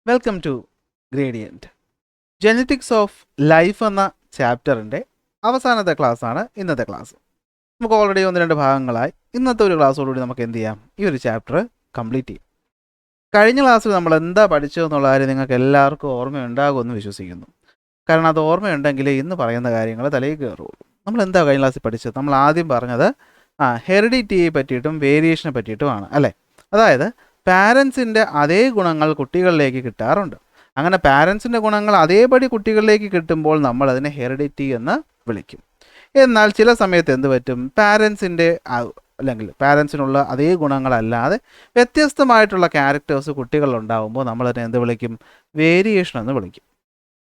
Welcome to Gradient. Genetics of life എന്ന ചാപ്റ്ററിൻ്റെ അവസാനത്തെ ക്ലാസ്സാണ് ഇന്നത്തെ ക്ലാസ്. നമുക്ക് ഓൾറെഡി 1-2 ഭാഗങ്ങളായി. ഇന്നത്തെ ഒരു ക്ലാസ്സോടുകൂടി നമുക്ക് എന്ത് ചെയ്യാം, ഈ ഒരു ചാപ്റ്റർ കംപ്ലീറ്റ് ചെയ്യാം. കഴിഞ്ഞ ക്ലാസ്സിൽ നമ്മൾ എന്താ പഠിച്ചതെന്നുള്ള കാര്യം നിങ്ങൾക്ക് എല്ലാവർക്കും ഓർമ്മയുണ്ടാകുമെന്ന് വിശ്വസിക്കുന്നു. കാരണം അത് ഓർമ്മയുണ്ടെങ്കിൽ ഇന്ന് പറയുന്ന കാര്യങ്ങൾ തലയിൽ കയറുള്ളൂ. നമ്മൾ എന്താ കഴിഞ്ഞ ക്ലാസ്സിൽ പഠിച്ചത്? നമ്മൾ ആദ്യം പറഞ്ഞത് ഹെറിഡിറ്റിയെ പറ്റിയിട്ടും വേരിയേഷനെ പറ്റിയിട്ടുമാണ് അല്ലേ. അതായത് പാരൻസിൻ്റെ അതേ ഗുണങ്ങൾ കുട്ടികളിലേക്ക് കിട്ടാറുണ്ട്. അങ്ങനെ പാരൻസിൻ്റെ ഗുണങ്ങൾ അതേപടി കുട്ടികളിലേക്ക് കിട്ടുമ്പോൾ നമ്മൾ അതിനെ ഹെറിഡിറ്റി എന്ന് വിളിക്കും. എന്നാൽ ചില സമയത്ത് എന്ത് പറ്റും, പാരൻസിൻ്റെ അല്ലെങ്കിൽ പാരൻസിനുള്ള അതേ ഗുണങ്ങളല്ലാതെ വ്യത്യസ്തമായിട്ടുള്ള ക്യാരക്ടേഴ്സ് കുട്ടികളിലുണ്ടാകുമ്പോൾ നമ്മളതിനെ എന്ത് വിളിക്കും, വേരിയേഷൻ എന്ന് വിളിക്കും.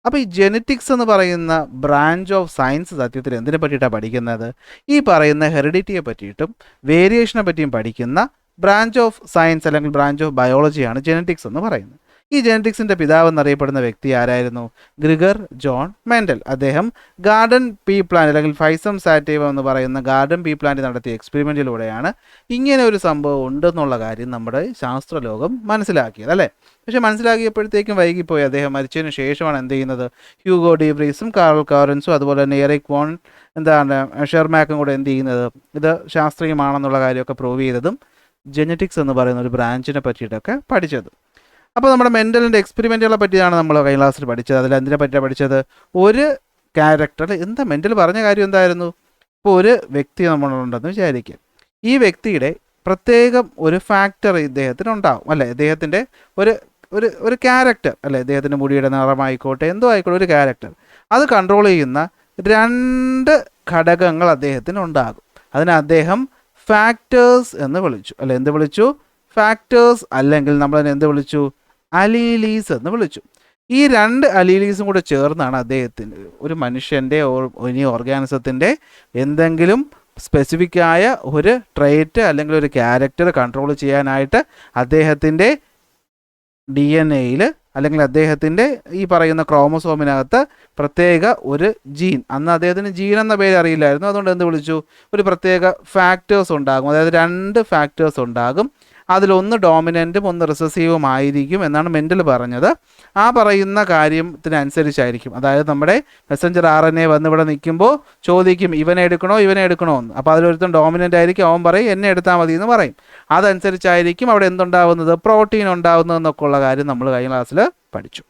അപ്പോൾ ഈ ജെനറ്റിക്സ് എന്ന് പറയുന്ന ബ്രാഞ്ച് ഓഫ് സയൻസ് സത്യത്തിൽ എന്തിനെ പറ്റിയിട്ടാണ് പഠിക്കുന്നത്? ഈ പറയുന്ന ഹെറിഡിറ്റിയെ പറ്റിയിട്ടും വേരിയേഷനെ പറ്റിയും പഠിക്കുന്ന ബ്രാഞ്ച് ഓഫ് സയൻസ് അല്ലെങ്കിൽ ബ്രാഞ്ച് ഓഫ് ബയോളജിയാണ് ജെനറ്റിക്സ് എന്ന് പറയുന്നത്. ഈ ജെനറ്റിക്സിൻ്റെ പിതാവ് എന്നറിയപ്പെടുന്ന വ്യക്തി ആരായിരുന്നു? Gregor John Mendel. അദ്ദേഹം ഗാർഡൻ പീ പ്ലാന്റ് അല്ലെങ്കിൽ ഫൈസം സാറ്റീവ എന്ന് പറയുന്ന ഗാർഡൻ പീ പ്ലാന്റ് നടത്തിയ എക്സ്പെരിമെൻറ്റിലൂടെയാണ് ഇങ്ങനെ ഒരു സംഭവം ഉണ്ടെന്നുള്ള കാര്യം നമ്മുടെ ശാസ്ത്രലോകം മനസ്സിലാക്കിയത് അല്ലേ. പക്ഷേ മനസ്സിലാക്കിയപ്പോഴത്തേക്കും വൈകിപ്പോയി. അദ്ദേഹം മരിച്ചതിന് ശേഷമാണ് എന്ത് ചെയ്യുന്നത്, ഹ്യൂഗോ ഡി വ്രീസും കാർൽ കോറൻസും അതുപോലെ തന്നെ എറിക് വോൺ ഷെർമാക്കും കൂടെ എന്ത് ചെയ്യുന്നത്, ഇത് ശാസ്ത്രീയമാണെന്നുള്ള കാര്യമൊക്കെ പ്രൂവ് ചെയ്തതും ജെനറ്റിക്സ് എന്ന് പറയുന്ന ഒരു ബ്രാഞ്ചിനെ പറ്റിയിട്ടൊക്കെ പഠിച്ചത്. അപ്പോൾ നമ്മുടെ മെൻ്റലിൻ്റെ എക്സ്പെരിമെൻറ്റുകളെ പറ്റിയാണ് നമ്മൾ കഴിഞ്ഞ ക്ലാസ്സിൽ പഠിച്ചത്. അതിൽ എന്തിനെ പറ്റിയാണ് പഠിച്ചത്? ഒരു ക്യാരക്ടർ, എന്താ മെൻ്റൽ പറഞ്ഞ കാര്യം എന്തായിരുന്നു? ഇപ്പോൾ ഒരു വ്യക്തി നമ്മളുണ്ടെന്ന് വിചാരിക്കുക. ഈ വ്യക്തിയുടെ പ്രത്യേകം ഒരു ഫാക്ടർ ഇദ്ദേഹത്തിനുണ്ടാവും അല്ലേ. ഇദ്ദേഹത്തിൻ്റെ ഒരു ഒരു ഒരു ക്യാരക്ടർ അല്ലേ, ഇദ്ദേഹത്തിൻ്റെ മുടിയുടെ നിറമായിക്കോട്ടെ എന്തോ ആയിക്കോട്ടെ, ഒരു ക്യാരക്ടർ അത് കൺട്രോൾ ചെയ്യുന്ന 2 ഘടകങ്ങൾ അദ്ദേഹത്തിനുണ്ടാകും. അതിനെ അദ്ദേഹം ഫാക്ടേഴ്സ് എന്ന് വിളിച്ചു അല്ലെ. എന്ത് വിളിച്ചു? ഫാക്ടേഴ്സ്, അല്ലെങ്കിൽ നമ്മളതിനെ എന്ത് വിളിച്ചു? അലീലീസ് എന്ന് വിളിച്ചു. ഈ 2 അലീലീസും കൂടെ ചേർന്നാണ് അദ്ദേഹത്തിന് ഒരു മനുഷ്യൻ്റെ ഇനി ഓർഗാനിസത്തിൻ്റെ എന്തെങ്കിലും സ്പെസിഫിക്കായ ഒരു ട്രേറ്റ് അല്ലെങ്കിൽ ഒരു ക്യാരക്ടർ കൺട്രോൾ ചെയ്യാനായിട്ട് അദ്ദേഹത്തിൻ്റെ DNA അല്ലെങ്കിൽ അദ്ദേഹത്തിൻ്റെ ഈ പറയുന്ന ക്രോമസോമിനകത്ത് പ്രത്യേക ഒരു ജീൻ, അന്ന് അദ്ദേഹത്തിന് ജീൻ എന്ന പേര് അറിയില്ലായിരുന്നു, അതുകൊണ്ട് എന്ത് വിളിച്ചു, ഒരു പ്രത്യേക ഫാക്ടേഴ്സ് ഉണ്ടാകും. അതായത് 2 ഫാക്ടേഴ്സ് ഉണ്ടാകും. അതിലൊന്ന് ഡോമിനൻറ്റും ഒന്ന് റിസസീവും ആയിരിക്കും എന്നാണ് മെൻ്റൽ പറഞ്ഞത്. ആ പറയുന്ന കാര്യത്തിനനുസരിച്ചായിരിക്കും. അതായത് നമ്മുടെ മെസ്സഞ്ചർ RNA വന്നിവിടെ നിൽക്കുമ്പോൾ ചോദിക്കും ഇവനെ എടുക്കണോ എന്ന്. അപ്പോൾ അതിലൊരുത്തൻ ഡോമിനൻ്റ് ആയിരിക്കും, അവൻ പറയും എന്നെ എടുത്താൽ മതി എന്ന് പറയും. അതനുസരിച്ചായിരിക്കും അവിടെ എന്തുണ്ടാവുന്നത്, പ്രോട്ടീൻ ഉണ്ടാവുന്നതെന്നൊക്കെ ഉള്ള കാര്യം നമ്മൾ കഴിഞ്ഞ ക്ലാസ്സിൽ പഠിച്ചു.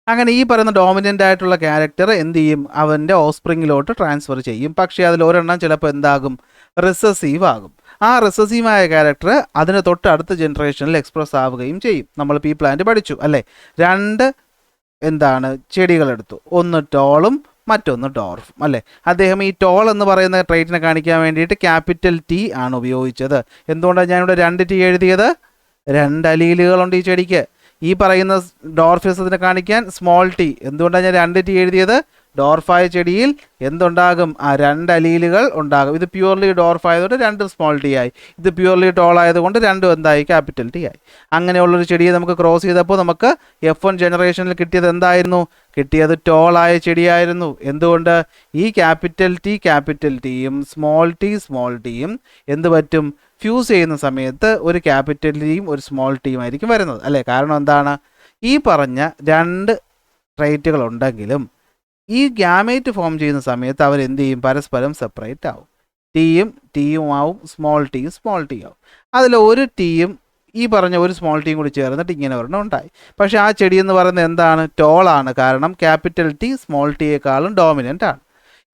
അങ്ങനെ ഈ പറയുന്ന ഡോമിനൻ്റ് ആയിട്ടുള്ള ക്യാരക്ടർ എന്ത് ചെയ്യും, അവൻ്റെ ഓസ്പ്രിങ്ങിലോട്ട് ട്രാൻസ്ഫർ ചെയ്യും. പക്ഷേ അതിലൊരെണ്ണം ചിലപ്പോൾ എന്താകും, റിസസീവ് ആകും. ആ റിസസീവായ ക്യാരക്ടർ അതിന് തൊട്ട് അടുത്ത ജനറേഷനിൽ എക്സ്പ്രസ് ആവുകയും ചെയ്യും. നമ്മൾ പീ പ്ലാന്റ് പഠിച്ചു അല്ലേ. 2 ചെടികളെടുത്തു, ഒന്ന് ടോളും മറ്റൊന്ന് ഡോർഫും അല്ലേ. അദ്ദേഹം ഈ ടോൾ എന്ന് പറയുന്ന ട്രേറ്റിനെ കാണിക്കാൻ വേണ്ടിയിട്ട് ക്യാപിറ്റൽ T ആണ് ഉപയോഗിച്ചത്. എന്തുകൊണ്ടാണ് ഞാനിവിടെ 2T എഴുതിയത്? 2 അലീലുകളുണ്ട് ഈ ചെടിക്ക്. ഈ പറയുന്ന ഡോർഫിസത്തിനെ കാണിക്കാൻ സ്മോൾ t. എന്തുകൊണ്ടാണ് ഞാൻ 2T എഴുതിയത്? ഡോർഫായ ചെടിയിൽ എന്തുണ്ടാകും, ആ 2 അലീലുകൾ ഉണ്ടാകും. ഇത് പ്യൂർലി ഡോർഫ് ആയതുകൊണ്ട് 2 സ്മോൾ t ആയി. ഇത് പ്യൂർലി ടോൾ ആയതുകൊണ്ട് 2 എന്തായി, ക്യാപിറ്റൽ T ആയി. അങ്ങനെയുള്ളൊരു ചെടിയെ നമുക്ക് ക്രോസ് ചെയ്തപ്പോൾ നമുക്ക് F1 ജനറേഷനിൽ കിട്ടിയത് എന്തായിരുന്നു? കിട്ടിയത് ടോളായ ചെടിയായിരുന്നു. എന്തുകൊണ്ട്? ഈ ക്യാപിറ്റൽ ടിയും സ്മോൾ ടിയും എന്ത് പറ്റും, ഫ്യൂസ് ചെയ്യുന്ന സമയത്ത് ഒരു ക്യാപിറ്റൽ ടിയും ഒരു സ്മോൾ ടിയും ആയിരിക്കും വരുന്നത് അല്ലേ. കാരണം എന്താണ്, ഈ പറഞ്ഞ 2 ട്രേറ്റുകൾ ഉണ്ടെങ്കിലും ഈ ഗ്യാമേറ്റ് ഫോം ചെയ്യുന്ന സമയത്ത് അവരെന്ത് ചെയ്യും, പരസ്പരം സെപ്പറേറ്റ് ആവും. ടിയും ആവും, സ്മോൾ ടി ആവും. അതിൽ ഒരു ടിയും ഈ പറഞ്ഞ ഒരു സ്മോൾ ടിയും കൂടി ചേർന്നിട്ട് ഇങ്ങനെ ഒരെണ്ണം ഉണ്ടായി. പക്ഷേ ആ ചെടി എന്ന് പറയുന്നത് എന്താണ്, ടോളാണ്. കാരണം ക്യാപിറ്റൽ T സ്മോൾ ടിയേക്കാളും ഡോമിനൻ്റ് ആണ്.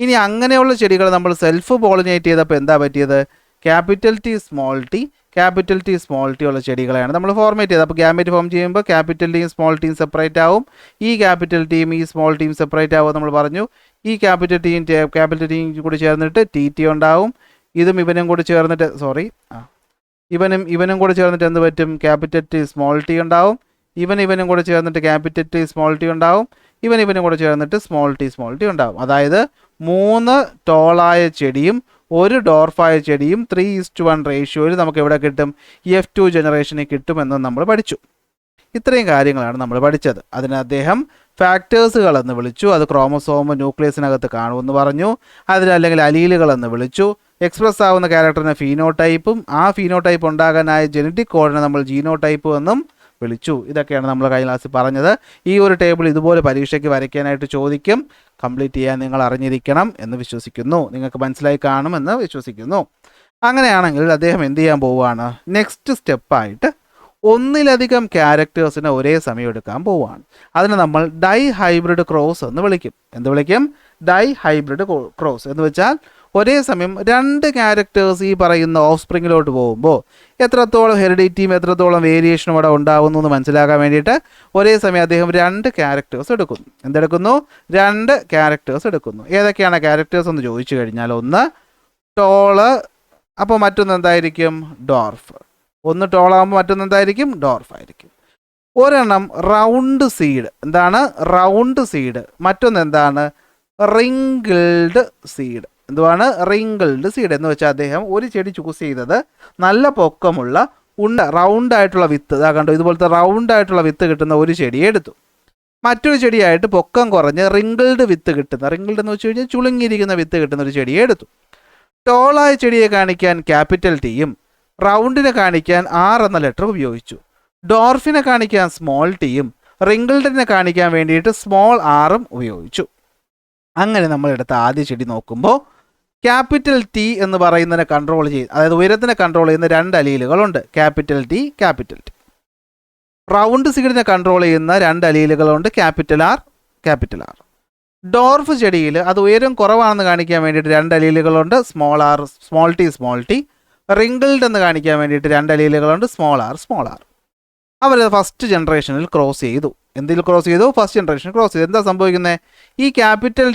ഇനി അങ്ങനെയുള്ള ചെടികൾ നമ്മൾ സെൽഫ് പോളിനേറ്റ് ചെയ്തപ്പോൾ എന്താ പറ്റിയത്, ക്യാപിറ്റൽ T സ്മോൾ ടി ഉള്ള ചെടികളെയാണ് നമ്മൾ ഫോർമേറ്റ് ചെയ്തത്. അപ്പോൾ ഗ്യാമേറ്റ് ഫോം ചെയ്യുമ്പോൾ ക്യാപിറ്റൽ ടിയും സ്മോൾ ടിയും സെപ്പറേറ്റ് ആവും. ഈ ക്യാപിറ്റൽ ടിയും ഈ സ്മോൾ ടിയും സെപ്പറേറ്റ് ആവും നമ്മൾ പറഞ്ഞു. ഈ ക്യാപിറ്റൽ ടിയും കൂടി ചേർന്നിട്ട് TT ഉണ്ടാവും. ഇവനും കൂടി ചേർന്നിട്ട് ഇവനും കൂടി ചേർന്നിട്ട് എന്ത് പറ്റും, ക്യാപിറ്റൽ T സ്മോൾ ടി ഉണ്ടാവും. ഇവനും കൂടി ചേർന്നിട്ട് ക്യാപിറ്റൽ T സ്മോൾ ടി ഉണ്ടാവും. ഇവനും കൂടി ചേർന്നിട്ട് സ്മോൾ ടി ഉണ്ടാവും. അതായത് 3 ടോളായ ചെടിയും 1 ഡോർഫായ ചെടിയും 3:1 റേഷ്യോയിൽ നമുക്ക് എവിടെ കിട്ടും, F2 ജനറേഷനിൽ കിട്ടുമെന്ന് നമ്മൾ പഠിച്ചു. ഇത്രയും കാര്യങ്ങളാണ് നമ്മൾ പഠിച്ചത്. അതിന് അദ്ദേഹം ഫാക്ടേഴ്സുകൾ എന്ന് വിളിച്ചു. അത് ക്രോമസോം ന്യൂക്ലിയസിനകത്ത് കാണുമെന്ന് പറഞ്ഞു. അതിനല്ലെങ്കിൽ അലീലുകൾ എന്ന് വിളിച്ചു. എക്സ്പ്രസ് ആവുന്ന ക്യാരക്ടറിന് ഫീനോടൈപ്പും ആ ഫീനോടൈപ്പ് ഉണ്ടാകാനായ ജനറ്റിക് കോഡിനെ നമ്മൾ ജീനോടൈപ്പ് എന്നും വിളിച്ചു. ഇതൊക്കെയാണ് നമ്മൾ കഴിഞ്ഞ ക്ലാസ്സിൽ പറഞ്ഞത്. ഈ ഒരു ടേബിൾ ഇതുപോലെ പരീക്ഷയ്ക്ക് വരയ്ക്കാനായിട്ട് ചോദിക്കും. കംപ്ലീറ്റ് ചെയ്യാൻ നിങ്ങൾ അറിഞ്ഞിരിക്കണം എന്ന് വിശ്വസിക്കുന്നു. നിങ്ങൾക്ക് മനസ്സിലായി കാണുമെന്ന് വിശ്വസിക്കുന്നു. അങ്ങനെയാണെങ്കിൽ അദ്ദേഹം എന്ത് ചെയ്യാൻ പോവുകയാണ്? നെക്സ്റ്റ് സ്റ്റെപ്പായിട്ട് ഒന്നിലധികം ക്യാരക്ടേഴ്സിനെ ഒരേ സമയം എടുക്കാൻ പോവുകയാണ്. അതിനെ നമ്മൾ ഡൈ ഹൈബ്രിഡ് ക്രോസ് എന്ന് വിളിക്കും. എന്ത് വിളിക്കും? ഡൈ ഹൈബ്രിഡ് ക്രോസ് എന്ന് വെച്ചാൽ ഒരേ സമയം രണ്ട് ക്യാരക്ടേഴ്സ് ഈ പറയുന്ന ഓഫ് സ്പ്രിങ്ങിലോട്ട് പോകുമ്പോൾ എത്രത്തോളം ഹെറിഡിറ്റിയും എത്രത്തോളം വേരിയേഷനും അവിടെ ഉണ്ടാകുന്നു എന്ന് മനസ്സിലാക്കാൻ വേണ്ടിയിട്ട് ഒരേ സമയം അദ്ദേഹം രണ്ട് ക്യാരക്ടേഴ്സ് എടുക്കുന്നു. എന്തെടുക്കുന്നു? രണ്ട് ക്യാരക്ടേഴ്സ് എടുക്കുന്നു. ഏതൊക്കെയാണ് ക്യാരക്ടേഴ്സ് എന്ന് ചോദിച്ചു കഴിഞ്ഞാൽ, ഒന്ന് ടോള്, അപ്പോൾ മറ്റൊന്ന് എന്തായിരിക്കും? ഡോർഫ്. ഒന്ന് ടോളാകുമ്പോൾ മറ്റൊന്ന് എന്തായിരിക്കും? ഡോർഫ് ആയിരിക്കും. ഒരെണ്ണം റൗണ്ട് സീഡ്. എന്താണ്? Round seed. മറ്റൊന്ന് എന്താണ്? Wrinkled seed. എന്തുവാണ്? റിങ്കിൾഡ് സീഡ് എന്ന് വെച്ചാൽ അദ്ദേഹം ഒരു ചെടി ചൂസ് ചെയ്തത് നല്ല പൊക്കമുള്ള റൗണ്ട് ആയിട്ടുള്ള വിത്ത്, ഇതാ കണ്ടോ, ഇതുപോലത്തെ റൗണ്ട് ആയിട്ടുള്ള വിത്ത് കിട്ടുന്ന ഒരു ചെടിയെ എടുത്തു. മറ്റൊരു ചെടിയായിട്ട് പൊക്കം കുറഞ്ഞ് റിങ്കിൾഡ് വിത്ത് കിട്ടുന്ന, റിങ്കിൾഡ് എന്ന് വെച്ച് കഴിഞ്ഞാൽ ചുളുങ്ങിയിരിക്കുന്ന വിത്ത് കിട്ടുന്ന ഒരു ചെടിയെ എടുത്തു. ടോളായ ചെടിയെ കാണിക്കാൻ ക്യാപിറ്റൽ ടിയും റൗണ്ടിനെ കാണിക്കാൻ ആർ എന്ന ലെറ്റർ ഉപയോഗിച്ചു. ഡോർഫിനെ കാണിക്കാൻ സ്മോൾ ടിയും റിങ്കിൾഡിനെ കാണിക്കാൻ വേണ്ടിയിട്ട് സ്മോൾ ആറും ഉപയോഗിച്ചു. അങ്ങനെ നമ്മളെടുത്ത ആദ്യ ചെടി നോക്കുമ്പോൾ ക്യാപിറ്റൽ ടി എന്ന് പറയുന്നതിനെ കൺട്രോൾ ചെയ്യുന്ന, അതായത് ഉയരത്തിനെ കൺട്രോൾ ചെയ്യുന്ന രണ്ട് അലീലുകളുണ്ട്. Capital T, capital T. Round സീഡിനെ കൺട്രോൾ ചെയ്യുന്ന രണ്ട് അലീലുകളുണ്ട്. Capital R, capital R. Dwarf ചെടിയിൽ അത് ഉയരം കുറവാണെന്ന് കാണിക്കാൻ വേണ്ടിയിട്ട് രണ്ട് അലീലുകളുണ്ട്. Small R, small T, small T. Wrinkled എന്ന് കാണിക്കാൻ വേണ്ടിയിട്ട് രണ്ട് അലീലുകളുണ്ട്. Small R, small R. അവർ ഫസ്റ്റ് ജനറേഷനിൽ ക്രോസ് ചെയ്തു. എന്തിൽ ക്രോസ് ചെയ്തു? ഫസ്റ്റ് ജനറേഷൻ ക്രോസ് ചെയ്തു. എന്താ സംഭവിക്കുന്നത്? ഈ ക്യാപിറ്റൽ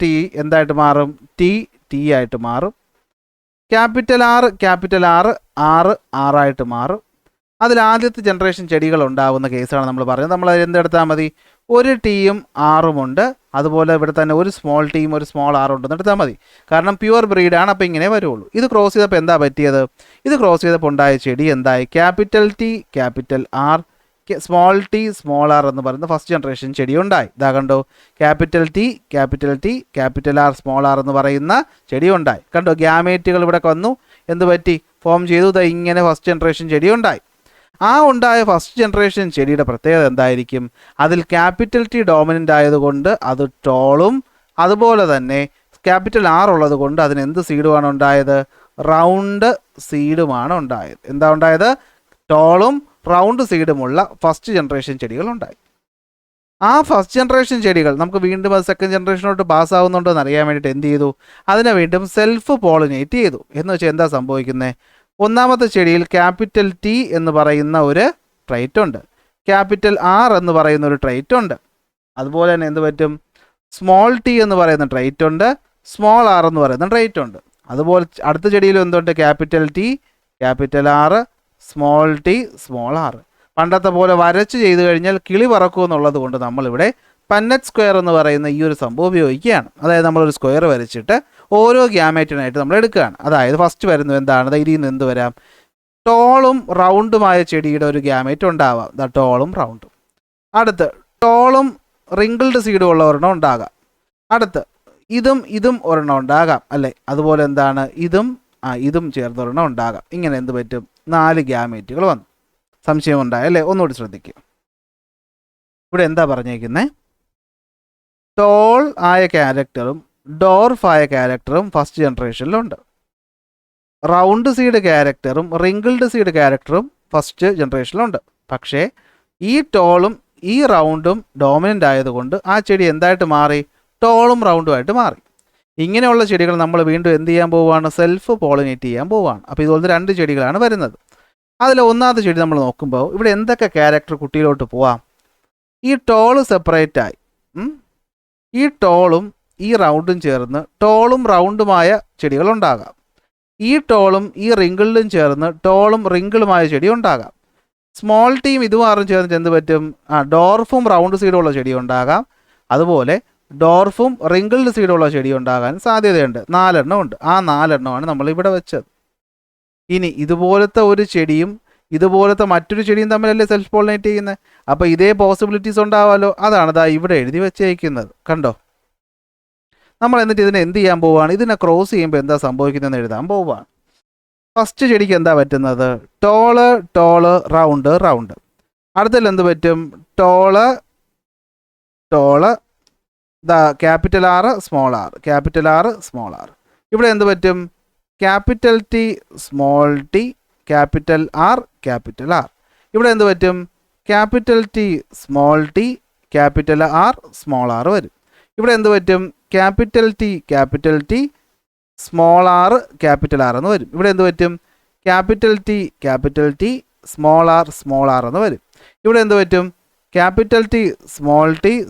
ടി എന്തായിട്ട് മാറും? ടി ആയിട്ട് മാറും. ക്യാപിറ്റൽ ആർ ആറായിട്ട് മാറും. അതിൽ ആദ്യത്തെ ജനറേഷൻ ചെടികൾ ഉണ്ടാവുന്ന കേസാണ് നമ്മൾ പറയുന്നത്. നമ്മൾ അത് എന്തെടുത്താൽ മതി? ഒരു ടിയും ആറുമുണ്ട്, അതുപോലെ ഇവിടെ തന്നെ ഒരു സ്മോൾ ടിയും ഒരു സ്മോൾ ആറും ഉണ്ടെന്ന് എടുത്താൽ മതി. കാരണം പ്യുവർ ബ്രീഡാണ്, അപ്പോൾ ഇങ്ങനെ വരുള്ളൂ. ഇത് ക്രോസ് ചെയ്തപ്പോൾ എന്താ പറ്റിയത്? ഇത് ക്രോസ് ചെയ്തപ്പോൾ ഉണ്ടായ ചെടി എന്തായി? Capital T, capital R, small T, small R എന്ന് പറയുന്ന ഫസ്റ്റ് ജനറേഷൻ ചെടി ഉണ്ടായി. ഇതാ കണ്ടോ, capital T, capital R, small R എന്ന് പറയുന്ന ചെടി ഉണ്ടായി. കണ്ടോ, ഗ്യാമേറ്റുകൾ ഇവിടെ വന്നു. എന്ത് പറ്റി? ഫോം ചെയ്തു. ഇങ്ങനെ ഫസ്റ്റ് ജനറേഷൻ ചെടി ഉണ്ടായി. ആ ഉണ്ടായ ഫസ്റ്റ് ജനറേഷൻ ചെടിയുടെ പ്രത്യേകത എന്തായിരിക്കും? അതിൽ ക്യാപിറ്റൽ ടി ഡോമിനൻ്റ് ആയതുകൊണ്ട് അത് ടോളും, അതുപോലെ തന്നെ ക്യാപിറ്റൽ ആർ ഉള്ളത് കൊണ്ട് അതിന് എന്ത് സീഡുമാണ് ഉണ്ടായത്? റൗണ്ട് സീഡുമാണ് ഉണ്ടായത്. എന്താ ഉണ്ടായത്? ടോളും റൗണ്ട് സീഡുമുള്ള ഫസ്റ്റ് ജനറേഷൻ ചെടികൾ ഉണ്ടായി. ആ ഫസ്റ്റ് ജനറേഷൻ ചെടികൾ നമുക്ക് വീണ്ടും അത് സെക്കൻഡ് ജനറേഷനോട്ട് പാസ്സാവുന്നുണ്ടോ എന്ന് അറിയാൻ വേണ്ടിയിട്ട് എന്ത് ചെയ്തു? അതിനെ വീണ്ടും സെൽഫ് പോളിനേറ്റ് ചെയ്തു. എന്ന് വെച്ചാൽ എന്താ സംഭവിക്കുന്നത്? ഒന്നാമത്തെ ചെടിയിൽ ക്യാപിറ്റൽ ടി എന്ന് പറയുന്ന ഒരു ട്രൈറ്റ് ഉണ്ട്, ക്യാപിറ്റൽ ആർ എന്ന് പറയുന്ന ഒരു ട്രൈറ്റ് ഉണ്ട്. അതുപോലെ തന്നെ എന്ത് പറ്റും? സ്മോൾ ടി എന്ന് പറയുന്ന ട്രൈറ്റ് ഉണ്ട്, സ്മോൾ ആർ എന്ന് പറയുന്ന ട്രൈറ്റ് ഉണ്ട്. അതുപോലെ അടുത്ത ചെടിയിലും എന്തുണ്ട്? Capital T, capital R, small T, small R. പണ്ടത്തെ പോലെ വരച്ച് ചെയ്ത് കഴിഞ്ഞാൽ കിളി പറക്കും എന്നുള്ളത് കൊണ്ട് നമ്മളിവിടെ പന്നറ്റ് സ്ക്വയർ എന്ന് പറയുന്ന ഈ ഒരു സംഭവം ഉപയോഗിക്കുകയാണ്. അതായത് നമ്മളൊരു സ്ക്വയർ വരച്ചിട്ട് ഓരോ ഗ്യാമേറ്റിനായിട്ട് നമ്മൾ എടുക്കുകയാണ്. അതായത് ഫസ്റ്റ് വരുന്നത് എന്താണ്? ഇതിൽ നിന്ന് എന്ത് വരാം? ടോളും റൗണ്ടുമായ ചെടിയുടെ ഒരു ഗ്യാമേറ്റ് ഉണ്ടാവാം. ടോളും റൗണ്ടും. അടുത്ത് ടോളും റിങ്കിൾഡ് സീഡും ഉള്ള ഒരെണ്ണം ഉണ്ടാകാം. അടുത്ത് ഇതും ഒരെണ്ണം ഉണ്ടാകാം അല്ലേ? അതുപോലെ എന്താണ്? ഇതും ചേർന്നൊരെണ്ണം ഉണ്ടാകാം. ഇങ്ങനെ എന്ത് പറ്റും? 4 ഗ്യാമേറ്റുകൾ വന്നു. സംശയം ഉണ്ടായല്ലേ? ഒന്നുകൂടി ശ്രദ്ധിക്കുക. ഇവിടെ എന്താ പറഞ്ഞേക്കുന്നത്? ടോൾ ആയ ക്യാരക്ടറും ഡോർഫ് ആയ ക്യാരക്ടറും ഫസ്റ്റ് ജനറേഷനിലുണ്ട്. റൗണ്ട് സീഡ് ക്യാരക്ടറും റിങ്കിൾഡ് സീഡ് ക്യാരക്ടറും ഫസ്റ്റ് ജനറേഷനിലുണ്ട്. പക്ഷേ ഈ ടോളും ഈ റൗണ്ടും ഡോമിനൻ്റ് ആയതുകൊണ്ട് ആ ചെടി എന്തായിട്ട് മാറി? ടോളും റൗണ്ടുമായിട്ട് മാറി. ഇങ്ങനെയുള്ള ചെടികൾ നമ്മൾ വീണ്ടും എന്ത് ചെയ്യാൻ പോവുകയാണ്? സെൽഫ് പോളിനേറ്റ് ചെയ്യാൻ പോവുകയാണ്. അപ്പോൾ ഇതുപോലത്തെ 2 ചെടികളാണ് വരുന്നത്. അതിൽ ഒന്നാമത്തെ ചെടി നമ്മൾ നോക്കുമ്പോൾ ഇവിടെ എന്തൊക്കെ ക്യാരക്ടർ കുട്ടിയിലോട്ട് പോവാം? ഈ ടോള് സെപ്പറേറ്റായി, ഈ ടോളും ഈ റൗണ്ടും ചേർന്ന് ടോളും റൗണ്ടുമായ ചെടികളുണ്ടാകാം. ഈ ടോളും ഈ റിങ്കിളിലും ചേർന്ന് ടോളും റിങ്കിളുമായ ചെടി ഉണ്ടാകാം. സ്മോൾ ടീം ഇതുമാറും ചേർന്നിട്ട് എന്ത് പറ്റും? ഡോർഫും റൗണ്ട് സീഡുള്ള ചെടി ഉണ്ടാകാം. അതുപോലെ ഡോർഫും റിങ്കിൾഡ് സീഡുള്ള ചെടി ഉണ്ടാകാൻ സാധ്യതയുണ്ട്. 4 എണ്ണം ഉണ്ട്. ആ 4 എണ്ണമാണ് നമ്മൾ ഇവിടെ വെച്ചത്. ഇനി ഇതുപോലത്തെ ഒരു ചെടിയും ഇതുപോലത്തെ മറ്റൊരു ചെടിയും തമ്മിലല്ലേ സെൽഫ് പോളിനേറ്റ് ചെയ്യുന്നത്. അപ്പോൾ ഇതേ പോസിബിലിറ്റീസ് ഉണ്ടാവാമല്ലോ. അതാണ് ഇവിടെ എഴുതി വെച്ചേക്കുന്നത്. കണ്ടോ? നമ്മൾ എന്നിട്ട് ഇതിനെ എന്ത് ചെയ്യാൻ പോവുകയാണ്? ഇതിനെ ക്രോസ് ചെയ്യുമ്പോൾ എന്താ സംഭവിക്കുന്നതെന്ന് എഴുതാൻ പോവുകയാണ്. ഫസ്റ്റ് ചെടിക്ക് എന്താ പറ്റുന്നത്? Tall round. അടുത്തതിൽ എന്ത് പറ്റും? Tall capital R small R, capital R small R. ഇവിടെ എന്ത് പറ്റും? Capital T small T, capital R capital R. ഇവിടെ എന്ത് പറ്റും? Capital T small T, capital R small R വരും. ഇവിടെ എന്ത് പറ്റും? Capital T small R capital R എന്ന് വരും. ഇവിടെ എന്ത് പറ്റും? ക്യാപിറ്റൽ ടി സ്മോൾ ആർ എന്ന് വരും. ഇവിടെ എന്ത് പറ്റും? Capital T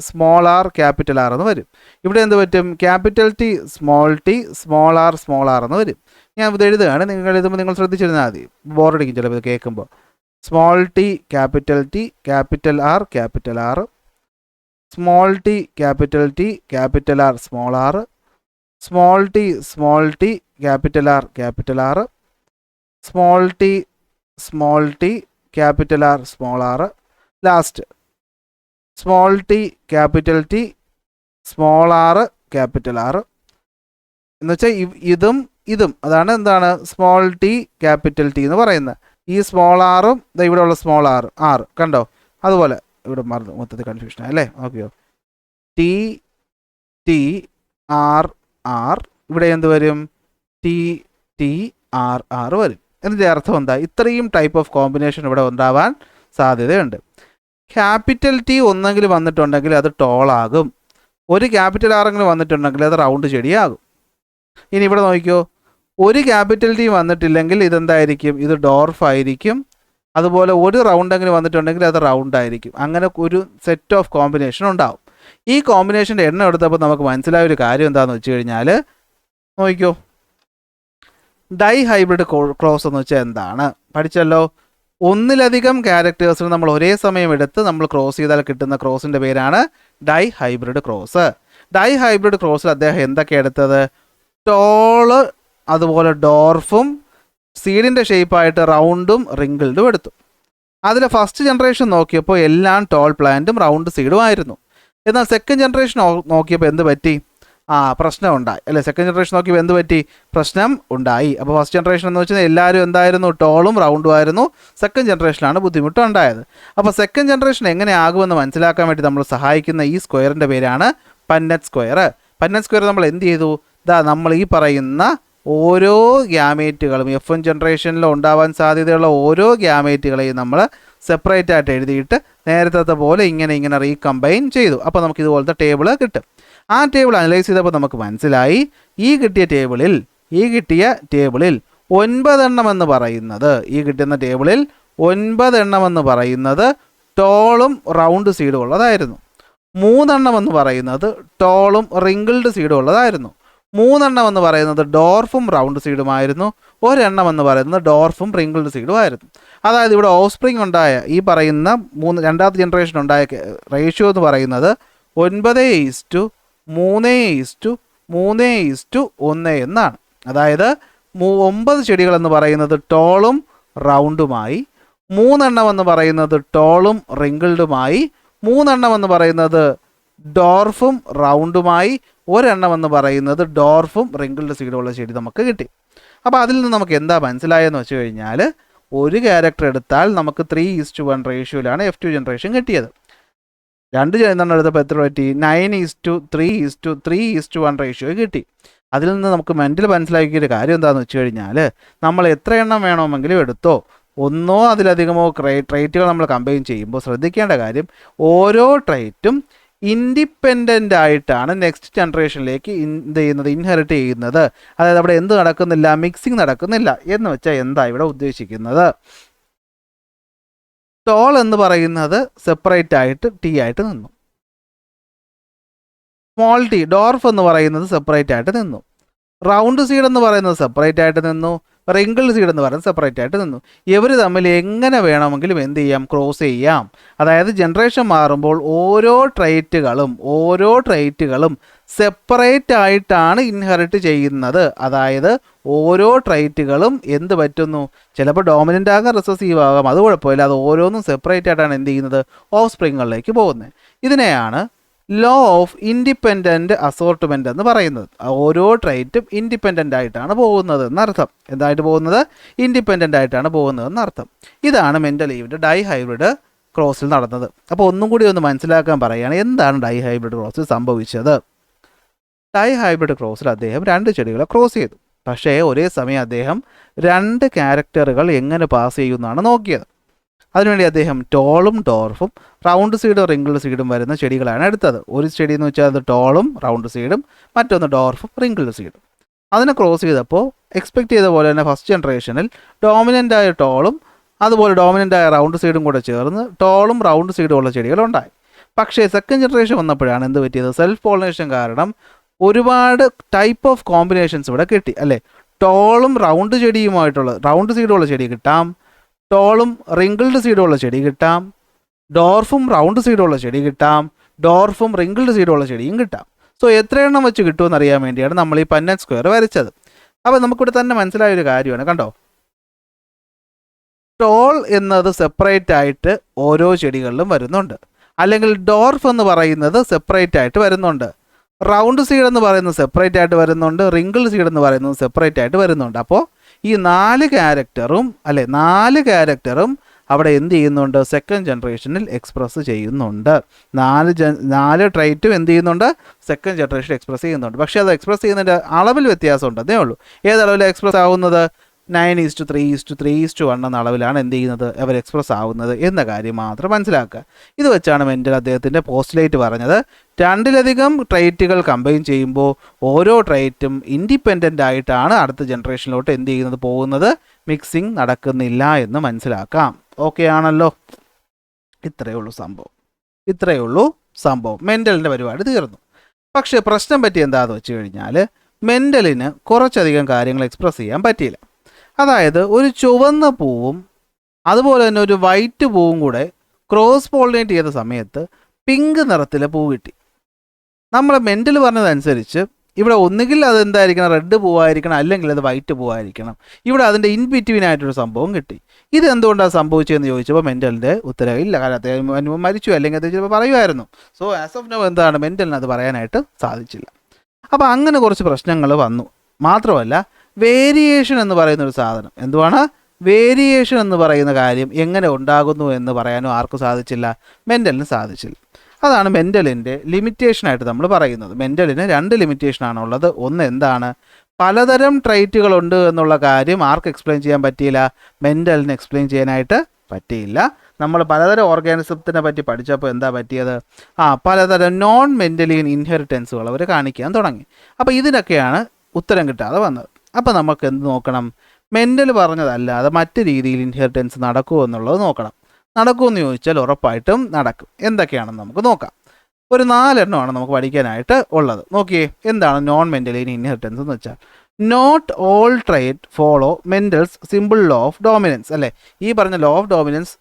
small R capital R എന്ന് വരും. ഇവിടെ എന്ത് പറ്റും? ക്യാപിറ്റൽ ടി സ്മോൾ ആർ എന്ന് വരും. ഞാൻ ഇത് എഴുതുകയാണ്, നിങ്ങൾ എഴുതുമ്പോൾ നിങ്ങൾ ശ്രദ്ധിച്ചിരുന്നാൽ മതി, ബോറടിക്കും ചിലപ്പോൾ ഇത് കേൾക്കുമ്പോൾ. Small T capital R capital R, small T capital R small R, small T capital R capital R, small T capital R small R. Last small T capital T small R capital R എന്ന് വെച്ചാൽ ഇതും അതാണ് എന്താണ് small T capital T എന്ന് പറയുന്നത്. ഈ small ആറും ഇവിടെയുള്ള സ്മോൾ ആർ കണ്ടോ? അതുപോലെ ഇവിടെ മറന്നു, മൊത്തത്തിൽ കൺഫ്യൂഷൻ അല്ലേ? ഓക്കെയോ? ടി ആർ ഇവിടെ എന്ത് വരും? ടി ആർ വരും. ഇതിൻ്റെ അർത്ഥം എന്താ? ഇത്രയും ടൈപ്പ് ഓഫ് കോമ്പിനേഷൻ ഇവിടെ ഉണ്ടാവാൻ സാധ്യതയുണ്ട്. ക്യാപിറ്റൽ ടി ഒന്നെങ്കിലും വന്നിട്ടുണ്ടെങ്കിൽ അത് ടോളാകും, ഒരു ക്യാപിറ്റൽ ആറെങ്കിലും വന്നിട്ടുണ്ടെങ്കിൽ അത് റൗണ്ട് ചെടിയാകും. ഇനി ഇവിടെ നോക്കിക്കോ, ഒരു ക്യാപിറ്റൽ ടി വന്നിട്ടില്ലെങ്കിൽ ഇതെന്തായിരിക്കും? ഇത് ഡോർഫ് ആയിരിക്കും. അതുപോലെ ഒരു റൗണ്ടെങ്കിലും വന്നിട്ടുണ്ടെങ്കിൽ അത് റൗണ്ട് ആയിരിക്കും. അങ്ങനെ ഒരു സെറ്റ് ഓഫ് കോമ്പിനേഷൻ ഉണ്ടാവും. ഈ കോമ്പിനേഷൻ്റെ എണ്ണം എടുത്തപ്പോൾ നമുക്ക് മനസ്സിലായ ഒരു കാര്യം എന്താണെന്ന് വെച്ച് കഴിഞ്ഞാൽ, നോക്കിക്കോ, ഡൈ ഹൈബ്രിഡ് ക്രോസ് എന്ന് വെച്ചാൽ എന്താണ് പഠിച്ചല്ലോ. ഒന്നിലധികം ക്യാരക്ടേഴ്സിന് നമ്മൾ ഒരേ സമയം എടുത്ത് നമ്മൾ ക്രോസ് ചെയ്താൽ കിട്ടുന്ന ക്രോസിൻ്റെ പേരാണ് dihybrid cross. Dihybrid ക്രോസിൽ അദ്ദേഹം എന്തൊക്കെ എടുത്തത്? ടോള്, അതുപോലെ ഡോർഫും സീഡിൻ്റെ ഷേപ്പായിട്ട് റൗണ്ടും റിങ്കിൾഡും എടുത്തു. അതിൽ ഫസ്റ്റ് ജനറേഷൻ നോക്കിയപ്പോൾ എല്ലാം ടോൾ പ്ലാന്റും റൗണ്ട് സീഡും ആയിരുന്നു. എന്നാൽ സെക്കൻഡ് ജനറേഷൻ നോക്കിയപ്പോൾ എന്ത് പറ്റി? പ്രശ്നം ഉണ്ടായി അല്ലേ? സെക്കൻഡ് ജനറേഷൻ നോക്കിയപ്പോൾ എന്ത് പറ്റി? പ്രശ്നം ഉണ്ടായി. അപ്പോൾ ഫസ്റ്റ് ജനറേഷൻ എന്ന് വെച്ചാൽ എല്ലാവരും എന്തായിരുന്നു? ടോളും റൗണ്ടും ആയിരുന്നു. സെക്കൻഡ് ജനറേഷനാണ് ബുദ്ധിമുട്ടുണ്ടായത്. അപ്പോൾ സെക്കൻഡ് ജനറേഷൻ എങ്ങനെ ആകുമെന്ന് മനസ്സിലാക്കാൻ വേണ്ടി നമ്മൾ സഹായിക്കുന്ന ഈ സ്ക്വയറിൻ്റെ പേരാണ് പന്നറ്റ് സ്ക്വയർ. പന്നറ്റ് സ്ക്വയർ നമ്മൾ എന്ത് ചെയ്തു? നമ്മൾ ഈ പറയുന്ന ഓരോ ഗ്യാമേറ്റുകളും F1 ജനറേഷനിൽ ഉണ്ടാവാൻ സാധ്യതയുള്ള ഓരോ ഗ്യാമേറ്റുകളെയും നമ്മൾ സെപ്പറേറ്റ് ആയിട്ട് എഴുതിയിട്ട് നേരത്തെ പോലെ ഇങ്ങനെ റീകമ്പൈൻ ചെയ്തു. അപ്പോൾ നമുക്ക് ഇതുപോലത്തെ ടേബിൾ കിട്ടും. ആ ടേബിൾ അനലൈസ് ചെയ്തപ്പോൾ നമുക്ക് മനസ്സിലായി ഈ കിട്ടിയ ടേബിളിൽ 9 എണ്ണം എന്ന് പറയുന്നത്, ഈ കിട്ടുന്ന ടേബിളിൽ 9 എണ്ണം എന്ന് പറയുന്നത് ടോളും റൗണ്ട് സീഡും ഉള്ളതായിരുന്നു. 3 എണ്ണം എന്ന് പറയുന്നത് ടോളും റിങ്കിൾഡ് സീഡും ഉള്ളതായിരുന്നു. 3 എണ്ണം എന്ന് പറയുന്നത് ഡോർഫും റൗണ്ട് സീഡുമായിരുന്നു. 1 എണ്ണം എന്ന് പറയുന്നത് ഡോർഫും റിങ്കിൾഡ് സീഡുമായിരുന്നു. അതായത് ഇവിടെ ഓഫ്സ്പ്രിംഗ് ഉണ്ടായ ഈ പറയുന്ന രണ്ടാമത്തെ ജനറേഷൻ ഉണ്ടായ റേഷ്യോ എന്ന് പറയുന്നത് 9:3:3:1 എന്നാണ്. അതായത് 9 ചെടികൾ എന്ന് പറയുന്നത് ടോളും റൗണ്ടുമായി, 3 എണ്ണം എന്ന് പറയുന്നത് ടോളും റിങ്കിൾഡുമായി, 3 എണ്ണം എന്ന് പറയുന്നത് ഡോർഫും റൗണ്ടുമായി, 1 എണ്ണം എന്ന് പറയുന്നത് ഡോർഫും റിങ്കിൾഡ് സീഡുള്ള ചെടി നമുക്ക് കിട്ടി. അപ്പോൾ അതിൽ നിന്ന് നമുക്ക് എന്താ മനസ്സിലായെന്ന് വെച്ച് കഴിഞ്ഞാൽ, ഒരു ക്യാരക്ടർ എടുത്താൽ നമുക്ക് 3:1 റേഷ്യോയിലാണ് F2 ജനറേഷൻ കിട്ടിയത്. 2 എണ്ണം എടുത്തപ്പോൾ എത്ര പറ്റി? 9:3:3:1 റേഷ്യോ കിട്ടി. അതിൽ നിന്ന് നമുക്ക് മെൻ്റൽ മനസ്സിലാക്കിയ ഒരു കാര്യം എന്താണെന്ന് വെച്ച് കഴിഞ്ഞാൽ, നമ്മൾ എത്ര എണ്ണം വേണമെങ്കിലും എടുത്തോ, ഒന്നോ അതിലധികമോ ട്രൈറ്റുകൾ നമ്മൾ കമ്പൈൻ ചെയ്യുമ്പോൾ ശ്രദ്ധിക്കേണ്ട കാര്യം, ഓരോ ട്രൈറ്റും ഇൻഡിപെൻഡൻ്റ് ആയിട്ടാണ് നെക്സ്റ്റ് ജനറേഷനിലേക്ക് ഇൻഹെറിറ്റ് ചെയ്യുന്നത്. അതായത് അവിടെ എന്ത് നടക്കുന്നില്ല? മിക്സിങ് നടക്കുന്നില്ല. എന്ന് വെച്ചാൽ എന്താ ഇവിടെ ഉദ്ദേശിക്കുന്നത്? ടോൾ എന്ന് പറയുന്നത് സെപ്പറേറ്റ് ആയിട്ട് ടി ആയിട്ട് നിന്നു. സ്മോൾ ടി ഡോർഫ് എന്ന് പറയുന്നത് സെപ്പറേറ്റ് ആയിട്ട് നിന്നു. റൗണ്ട് സീഡ് എന്ന് പറയുന്നത് സെപ്പറേറ്റ് ആയിട്ട് നിന്നു. റിങ്കിൾ സീഡ് എന്ന് പറയുന്നത് സെപ്പറേറ്റ് ആയിട്ട് നിന്നു. ഇവർ തമ്മിൽ എങ്ങനെ വേണമെങ്കിലും എന്ത് ചെയ്യാം? ക്രോസ് ചെയ്യാം. അതായത് ജനറേഷൻ മാറുമ്പോൾ ഓരോ ട്രൈറ്റുകളും സെപ്പറേറ്റ് ആയിട്ടാണ് ഇൻഹെറിറ്റ് ചെയ്യുന്നത്. അതായത് ഓരോ ട്രൈറ്റുകളും എന്ത് പറ്റുന്നു? ചിലപ്പോൾ ഡോമിനൻ്റ് ആകാം, റിസസീവ് ആകാം, അത് കുഴപ്പമില്ല. അത് ഓരോന്നും സെപ്പറേറ്റ് ആയിട്ടാണ് എന്ത് ചെയ്യുന്നത്? ഓഫ് സ്പ്രിങ്ങുകളിലേക്ക് പോകുന്നത്. ഇതിനെയാണ് ലോ ഓഫ് ഇൻഡിപെൻഡൻറ്റ് അസോർട്ട്മെൻറ്റ് എന്ന് പറയുന്നത്. ഓരോ ട്രൈറ്റും ഇൻഡിപെൻഡൻ്റ് ആയിട്ടാണ് പോകുന്നത് എന്നർത്ഥം. എന്തായിട്ട് പോകുന്നത്? ഇൻഡിപെൻഡൻ്റ് ആയിട്ടാണ് പോകുന്നത് എന്നർത്ഥം. ഇതാണ് മെൻ്റൽ ലീവിൻ്റെ ഡൈ ഹൈബ്രിഡ് ക്രോസിൽ നടന്നത്. അപ്പോൾ ഒന്നും കൂടി ഒന്ന് മനസ്സിലാക്കാൻ പറയുകയാണ് എന്താണ് ഡൈ ഹൈബ്രിഡ് ക്രോസിൽ സംഭവിച്ചത്. ഡൈ ഹൈബ്രിഡ് ക്രോസിൽ അദ്ദേഹം 2 ചെടികളെ ക്രോസ് ചെയ്തു. പക്ഷേ ഒരേ സമയം അദ്ദേഹം 2 ക്യാരക്ടറുകൾ എങ്ങനെ പാസ് ചെയ്യുമെന്നാണ് നോക്കിയത്. അതിനുവേണ്ടി അദ്ദേഹം ടോളും ഡോർഫും റൗണ്ട് സീഡും റിങ്കിൾഡ് സീഡും വരുന്ന ചെടികളാണ് എടുത്തത്. ഒരു ചെടി എന്ന് വെച്ചാൽ അത് ടോളും റൗണ്ട് സീഡും, മറ്റൊന്ന് ഡോർഫും റിങ്കിൾഡ് സീഡും. അതിനെ ക്രോസ് ചെയ്തപ്പോൾ എക്സ്പെക്ട് ചെയ്ത പോലെ തന്നെ ഫസ്റ്റ് ജനറേഷനിൽ ഡോമിനൻ്റായ ടോളും അതുപോലെ ഡോമിനൻ്റായ റൗണ്ട് സീഡും കൂടെ ചേർന്ന് ടോളും റൗണ്ട് സീഡും ഉള്ള ചെടികളുണ്ടായി. പക്ഷേ സെക്കൻഡ് ജനറേഷൻ വന്നപ്പോഴാണ് എന്ത് പറ്റിയത്? സെൽഫ് പോളിനേഷൻ കാരണം ഒരുപാട് ടൈപ്പ് ഓഫ് കോമ്പിനേഷൻസ് ഇവിടെ കിട്ടി അല്ലേ. ടോളും റൗണ്ട് റൗണ്ട് സീഡുള്ള ചെടി കിട്ടാം, ടോളും റിങ്കിൾഡ് സീഡുള്ള ചെടി കിട്ടാം, ഡോർഫും റൗണ്ട് സീഡുള്ള ചെടി കിട്ടാം, ഡോർഫും റിങ്കിൾഡ് സീഡുള്ള ചെടിയും കിട്ടാം. സോ എത്ര എണ്ണം വെച്ച് കിട്ടുമെന്ന് അറിയാൻ വേണ്ടിയാണ് നമ്മൾ ഈ പന്നറ്റ് സ്ക്വയർ വരച്ചത്. അപ്പോൾ നമുക്കിവിടെ തന്നെ മനസ്സിലായൊരു കാര്യമാണ്, കണ്ടോ, ടോൾ എന്നത് സെപ്പറേറ്റ് ആയിട്ട് ഓരോ ചെടികളിലും വരുന്നുണ്ട്, അല്ലെങ്കിൽ ഡോർഫ് എന്ന് പറയുന്നത് സെപ്പറേറ്റ് ആയിട്ട് വരുന്നുണ്ട്, റൗണ്ട് സീഡ് എന്ന് പറയുന്നത് സെപ്പറേറ്റ് ആയിട്ട് വരുന്നുണ്ട്, റിങ്കിൾഡ് സീഡ് എന്ന് പറയുന്നത് സെപ്പറേറ്റ് ആയിട്ട് വരുന്നുണ്ട്. അപ്പോൾ ഈ 4 ക്യാരക്ടറും അവിടെ എന്ത് ചെയ്യുന്നുണ്ട്? സെക്കൻഡ് ജനറേഷനിൽ എക്സ്പ്രസ് ചെയ്യുന്നുണ്ട്. 4 ട്രൈറ്റും എന്ത് ചെയ്യുന്നുണ്ട്? സെക്കൻഡ് ജനറേഷൻ എക്സ്പ്രസ് ചെയ്യുന്നുണ്ട്. പക്ഷേ അത് എക്സ്പ്രസ് ചെയ്യുന്നതിൻ്റെ അളവിൽ വ്യത്യാസമുണ്ട്, അതേ ഉള്ളൂ. ഏതളവിൽ എക്സ്പ്രസ് ആവുന്നത്? 9:3:3:1 എന്ന അളവിലാണ് എന്ത് ചെയ്യുന്നത്? അവർ എക്സ്പ്രസ് ആവുന്നത് എന്ന കാര്യം മാത്രം മനസ്സിലാക്കുക. ഇത് വെച്ചാണ് മെൻഡൽ അദ്ദേഹത്തിൻ്റെ പോസ്റ്റുലേറ്റ് പറഞ്ഞത് 2ലധികം ട്രൈറ്റുകൾ കമ്പൈൻ ചെയ്യുമ്പോൾ ഓരോ ട്രൈറ്റും ഇൻഡിപെൻഡൻ്റ് ആയിട്ടാണ് അടുത്ത ജനറേഷനിലോട്ട് എന്ത് ചെയ്യുന്നത്? പോകുന്നത്. മിക്സിങ് നടക്കുന്നില്ല എന്ന് മനസ്സിലാക്കാം. ഓക്കെ ആണല്ലോ? ഇത്രയേ ഉള്ളൂ സംഭവം. മെൻഡലിൻ്റെ പരിപാടി തീർന്നു. പക്ഷേ പ്രശ്നം പറ്റി എന്താണെന്ന് വെച്ച് കഴിഞ്ഞാൽ മെൻഡലിന് കുറച്ചധികം കാര്യങ്ങൾ എക്സ്പ്രസ് ചെയ്യാൻ പറ്റിയില്ല. അതായത് ഒരു ചുവന്ന പൂവും അതുപോലെ തന്നെ ഒരു വൈറ്റ് പൂവും കൂടെ ക്രോസ് പോളിനേറ്റ് ചെയ്ത സമയത്ത് പിങ്ക് നിറത്തിലെ പൂ കിട്ടി. നമ്മൾ മെൻഡൽ പറഞ്ഞതനുസരിച്ച് ഇവിടെ ഒന്നുകിൽ അതെന്തായിരിക്കണം? റെഡ് പൂവായിരിക്കണം, അല്ലെങ്കിൽ അത് വൈറ്റ് പൂവായിരിക്കണം. ഇവിടെ അതിൻ്റെ ഇൻബിറ്റ്വീൻ ആയിട്ടൊരു സംഭവം കിട്ടി. ഇത് എന്തുകൊണ്ടാണ് സംഭവിച്ചതെന്ന് ചോദിച്ചപ്പോൾ മെൻഡലിൻ്റെ ഉത്തരവില്ല. കാരണം അദ്ദേഹം മരിച്ചു, അല്ലെങ്കിൽ അദ്ദേഹം ചിലപ്പോൾ പറയുമായിരുന്നു. സോ ആസ് ഓഫ് നൗ എന്താണ്? മെൻഡലിന് അത് പറയാനായിട്ട് സാധിച്ചില്ല. അപ്പോൾ അങ്ങനെ കുറച്ച് പ്രശ്നങ്ങൾ വന്നു. മാത്രമല്ല വേരിയേഷൻ എന്ന് പറയുന്നൊരു സാധനം, എന്തുവാണ്? വേരിയേഷൻ എന്ന് പറയുന്ന കാര്യം എങ്ങനെ ഉണ്ടാകുന്നു എന്ന് പറയാനും ആർക്കും സാധിച്ചില്ല, മെൻഡലിന് സാധിച്ചില്ല. അതാണ് മെൻഡലിൻ്റെ ലിമിറ്റേഷനായിട്ട് നമ്മൾ പറയുന്നത്. മെൻഡലിന് 2 ലിമിറ്റേഷനാണ് ഉള്ളത്. ഒന്ന് എന്താണ്? പലതരം ട്രൈറ്റുകളുണ്ട് എന്നുള്ള കാര്യം ആർക്ക് എക്സ്പ്ലെയിൻ ചെയ്യാൻ പറ്റിയില്ല? മെൻഡലിന് എക്സ്പ്ലെയിൻ ചെയ്യാനായിട്ട് പറ്റിയില്ല. നമ്മൾ പലതരം ഓർഗാനിസത്തിനെ പറ്റി പഠിച്ചപ്പോൾ എന്താ പറ്റിയത്? പലതരം നോൺ മെൻഡലിയൻ ഇൻഹെറിറ്റൻസുകൾ അവർ കാണിക്കാൻ തുടങ്ങി. അപ്പോൾ ഇതിനൊക്കെയാണ് ഉത്തരം കിട്ടാതെ വന്നത്. അപ്പോൾ നമുക്ക് എന്ത് നോക്കണം? മെൻഡൽ പറഞ്ഞതല്ലാതെ മറ്റ് രീതിയിൽ ഇൻഹെറിറ്റൻസ് നടക്കുമോ എന്നുള്ളത് നോക്കണം. നടക്കുമെന്ന് ചോദിച്ചാൽ ഉറപ്പായിട്ടും നടക്കും. എന്തൊക്കെയാണെന്ന് നമുക്ക് നോക്കാം. ഒരു 4 എണ്ണമാണ് നമുക്ക് പഠിക്കാനായിട്ട് ഉള്ളത്. നോക്കിയേ, എന്താണ് നോൺ മെൻഡലിയൻ ഇൻഹെറിറ്റൻസ് എന്ന് വെച്ചാൽ? Not all trait follow Mendel's simple law of dominance അല്ലേ. ഈ പറഞ്ഞ ലോ ഓഫ് ഡോമിനൻസ്